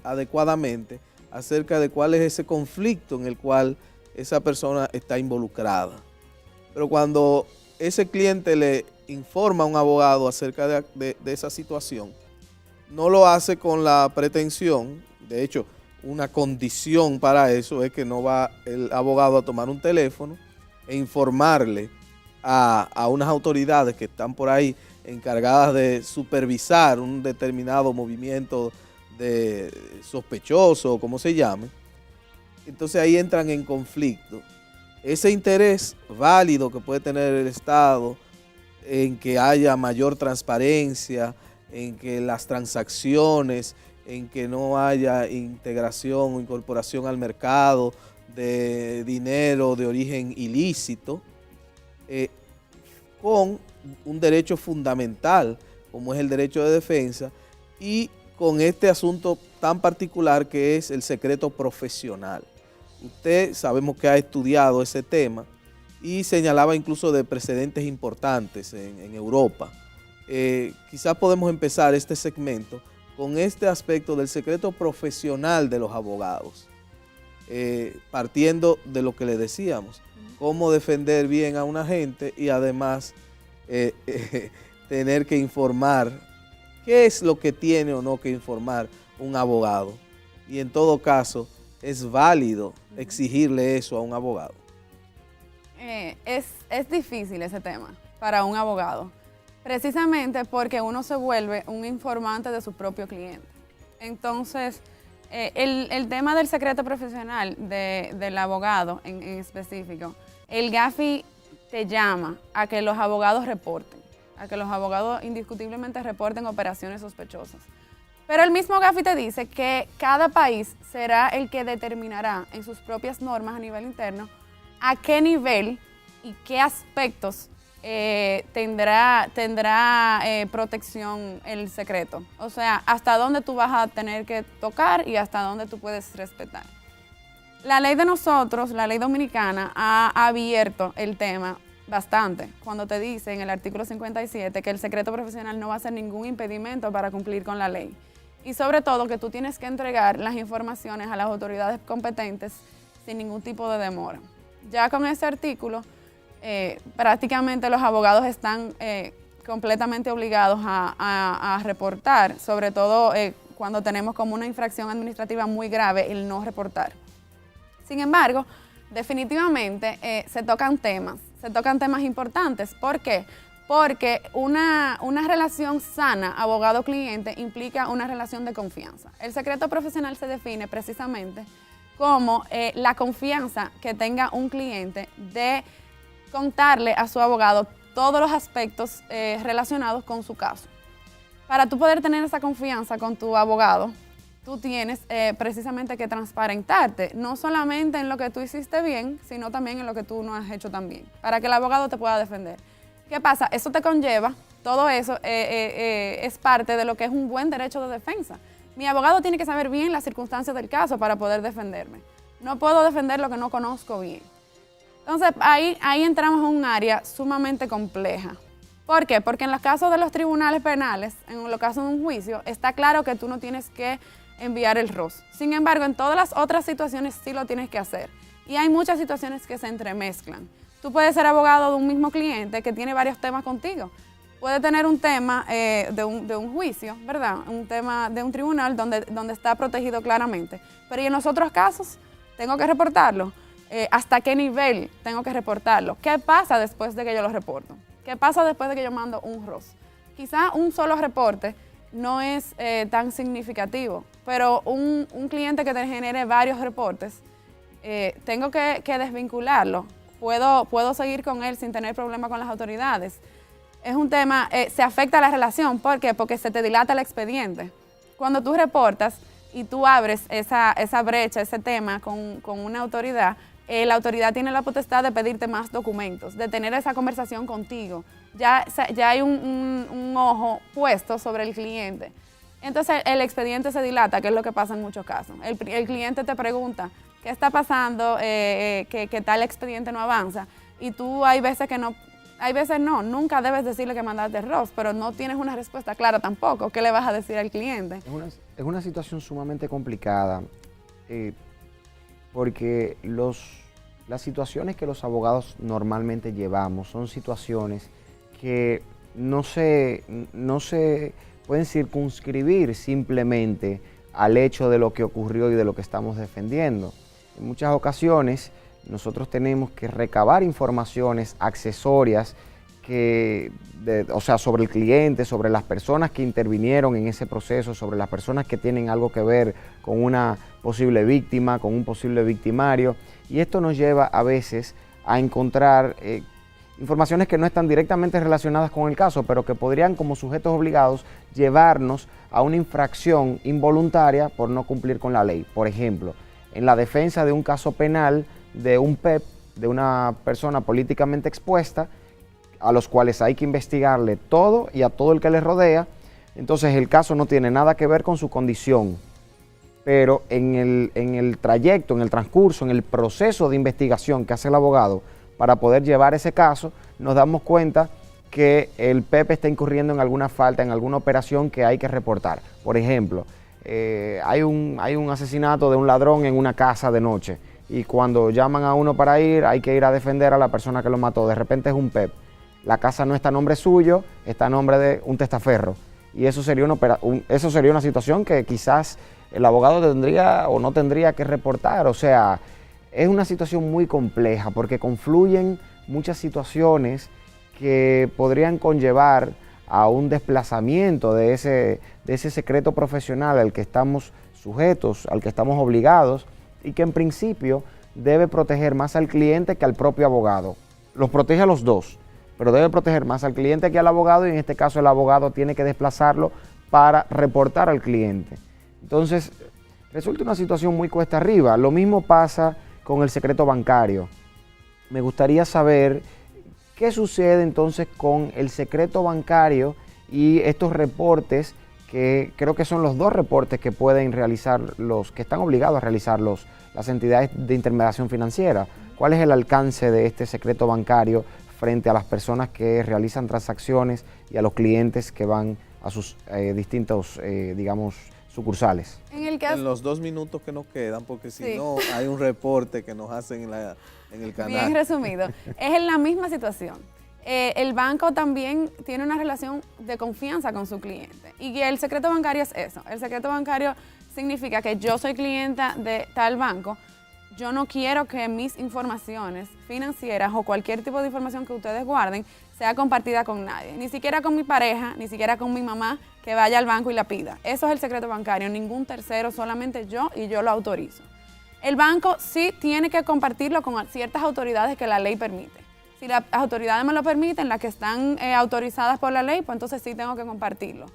adecuadamente acerca de cuál es ese conflicto en el cual esa persona está involucrada. Pero cuando ese cliente le informa a un abogado acerca de esa situación, no lo hace con la pretensión, de hecho, una condición para eso es que no va el abogado a tomar un teléfono e informarle a unas autoridades que están por ahí encargadas de supervisar un determinado movimiento de sospechoso, o como se llame. Entonces ahí entran en conflicto. Ese interés válido que puede tener el Estado en que haya mayor transparencia, en que las transacciones, en que no haya integración o incorporación al mercado de dinero de origen ilícito, con un derecho fundamental como es el derecho de defensa y con este asunto tan particular que es el secreto profesional. Usted sabemos que ha estudiado ese tema y señalaba incluso de precedentes importantes en Europa. Quizás podemos empezar este segmento con este aspecto del secreto profesional de los abogados, partiendo de lo que le decíamos, cómo defender bien a una gente y además tener que informar qué es lo que tiene o no que informar un abogado. Y en todo caso, ¿es válido exigirle eso a un abogado? Es difícil ese tema para un abogado, precisamente porque uno se vuelve un informante de su propio cliente. Entonces, el tema del secreto profesional del abogado en específico, el GAFI te llama a que los abogados reporten, a que los abogados indiscutiblemente reporten operaciones sospechosas. Pero el mismo GAFI te dice que cada país será el que determinará en sus propias normas a nivel interno a qué nivel y qué aspectos tendrá protección el secreto. O sea, hasta dónde tú vas a tener que tocar y hasta dónde tú puedes respetar. La ley de nosotros, la ley dominicana, ha abierto el tema bastante cuando te dice en el artículo 57 que el secreto profesional no va a ser ningún impedimento para cumplir con la ley. Y sobre todo que tú tienes que entregar las informaciones a las autoridades competentes sin ningún tipo de demora. Ya con ese artículo, prácticamente los abogados están completamente obligados a reportar, sobre todo cuando tenemos como una infracción administrativa muy grave el no reportar. Sin embargo, definitivamente se tocan temas importantes. ¿Por qué? Porque una relación sana abogado-cliente implica una relación de confianza. El secreto profesional se define precisamente como la confianza que tenga un cliente de contarle a su abogado todos los aspectos relacionados con su caso. Para tú poder tener esa confianza con tu abogado, tú tienes precisamente que transparentarte, no solamente en lo que tú hiciste bien, sino también en lo que tú no has hecho tan bien, para que el abogado te pueda defender. ¿Qué pasa? Eso te conlleva, todo eso es parte de lo que es un buen derecho de defensa. Mi abogado tiene que saber bien las circunstancias del caso para poder defenderme. No puedo defender lo que no conozco bien. Entonces, ahí entramos en un área sumamente compleja. ¿Por qué? Porque en los casos de los tribunales penales, en los casos de un juicio, está claro que tú no tienes que enviar el ROS. Sin embargo, en todas las otras situaciones sí lo tienes que hacer. Y hay muchas situaciones que se entremezclan. Tú puedes ser abogado de un mismo cliente que tiene varios temas contigo. Puede tener un tema de un juicio, ¿verdad? Un tema de un tribunal donde está protegido claramente. Pero ¿y en los otros casos? ¿Tengo que reportarlo? ¿Hasta qué nivel tengo que reportarlo? ¿Qué pasa después de que yo lo reporto? ¿Qué pasa después de que yo mando un ROS? Quizá un solo reporte no es tan significativo, pero un cliente que te genere varios reportes, tengo que desvincularlo. Puedo seguir con él sin tener problema con las autoridades. Es un tema, se afecta a la relación. ¿Por qué? Porque se te dilata el expediente. Cuando tú reportas y tú abres esa brecha, ese tema con una autoridad, la autoridad tiene la potestad de pedirte más documentos, de tener esa conversación contigo. Ya hay un ojo puesto sobre el cliente. Entonces el expediente se dilata, que es lo que pasa en muchos casos. El cliente te pregunta, ¿qué está pasando? Que tal expediente no avanza. Y tú hay veces no, nunca debes decirle que mandaste ROS, pero no tienes una respuesta clara tampoco. ¿Qué le vas a decir al cliente? Es una situación sumamente complicada, porque las situaciones que los abogados normalmente llevamos son situaciones que no se pueden circunscribir simplemente al hecho de lo que ocurrió y de lo que estamos defendiendo. En muchas ocasiones nosotros tenemos que recabar informaciones accesorias sobre el cliente, sobre las personas que intervinieron en ese proceso, sobre las personas que tienen algo que ver con una posible víctima, con un posible victimario, y esto nos lleva a veces a encontrar informaciones que no están directamente relacionadas con el caso, pero que podrían, como sujetos obligados, llevarnos a una infracción involuntaria por no cumplir con la ley. Por ejemplo, en la defensa de un caso penal de un PEP, de una persona políticamente expuesta, a los cuales hay que investigarle todo y a todo el que le rodea, entonces el caso no tiene nada que ver con su condición, pero en el trayecto, en el transcurso, en el proceso de investigación que hace el abogado para poder llevar ese caso, nos damos cuenta que el PEP está incurriendo en alguna falta, en alguna operación que hay que reportar. Por ejemplo, hay un asesinato de un ladrón en una casa de noche y cuando llaman a uno para ir, hay que ir a defender a la persona que lo mató. De repente es un PEP. La casa no está a nombre suyo, está a nombre de un testaferro. Y eso sería una situación que quizás el abogado tendría o no tendría que reportar. O sea, es una situación muy compleja porque confluyen muchas situaciones que podrían conllevar a un desplazamiento de ese secreto profesional al que estamos sujetos, al que estamos obligados y que en principio debe proteger más al cliente que al propio abogado. Los protege a los dos, pero debe proteger más al cliente que al abogado y en este caso el abogado tiene que desplazarlo para reportar al cliente. Entonces, resulta una situación muy cuesta arriba. Lo mismo pasa con el secreto bancario. Me gustaría saber qué sucede entonces con el secreto bancario y estos reportes que creo que son los dos reportes que pueden realizar que están obligados a realizar las entidades de intermediación financiera. ¿Cuál es el alcance de este secreto bancario frente a las personas que realizan transacciones y a los clientes que van a sus distintos, sucursales? En los 2 minutos que nos quedan, porque si no hay un reporte que nos hacen en el canal. Bien resumido, es en la misma situación. El banco también tiene una relación de confianza con su cliente y el secreto bancario es eso. El secreto bancario significa que yo soy clienta de tal banco, yo no quiero que mis informaciones financieras o cualquier tipo de información que ustedes guarden sea compartida con nadie, ni siquiera con mi pareja, ni siquiera con mi mamá que vaya al banco y la pida. Eso es el secreto bancario, ningún tercero, solamente yo y yo lo autorizo. El banco sí tiene que compartirlo con ciertas autoridades que la ley permite. Si las autoridades me lo permiten, las que están autorizadas por la ley, pues entonces sí tengo que compartirlo.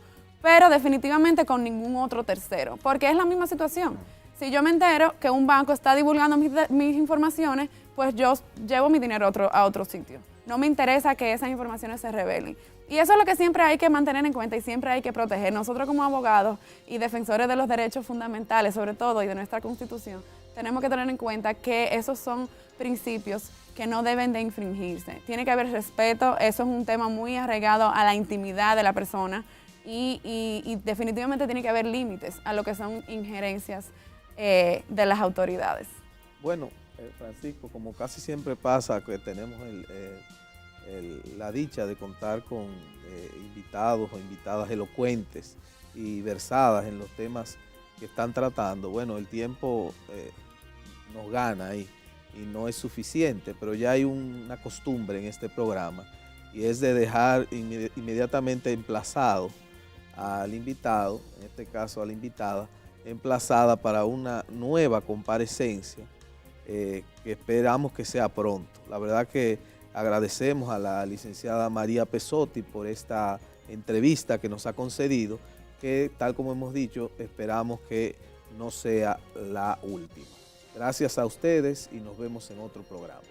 Pero definitivamente con ningún otro tercero, porque es la misma situación. Si yo me entero que un banco está divulgando mis informaciones, pues yo llevo mi dinero a otro sitio. No me interesa que esas informaciones se revelen. Y eso es lo que siempre hay que mantener en cuenta y siempre hay que proteger. Nosotros como abogados y defensores de los derechos fundamentales, sobre todo, y de nuestra Constitución, tenemos que tener en cuenta que esos son principios que no deben de infringirse. Tiene que haber respeto, eso es un tema muy arraigado a la intimidad de la persona y definitivamente tiene que haber límites a lo que son injerencias de las autoridades. Bueno, Francisco, como casi siempre pasa que tenemos la dicha de contar con invitados o invitadas elocuentes y versadas en los temas que están tratando, bueno, el tiempo nos gana ahí y no es suficiente, pero ya hay una costumbre en este programa y es de dejar inmediatamente emplazado al invitado, en este caso a la invitada, emplazada para una nueva comparecencia que esperamos que sea pronto. La verdad que agradecemos a la licenciada María Pesotti por esta entrevista que nos ha concedido, que tal como hemos dicho, esperamos que no sea la última. Gracias a ustedes y nos vemos en otro programa.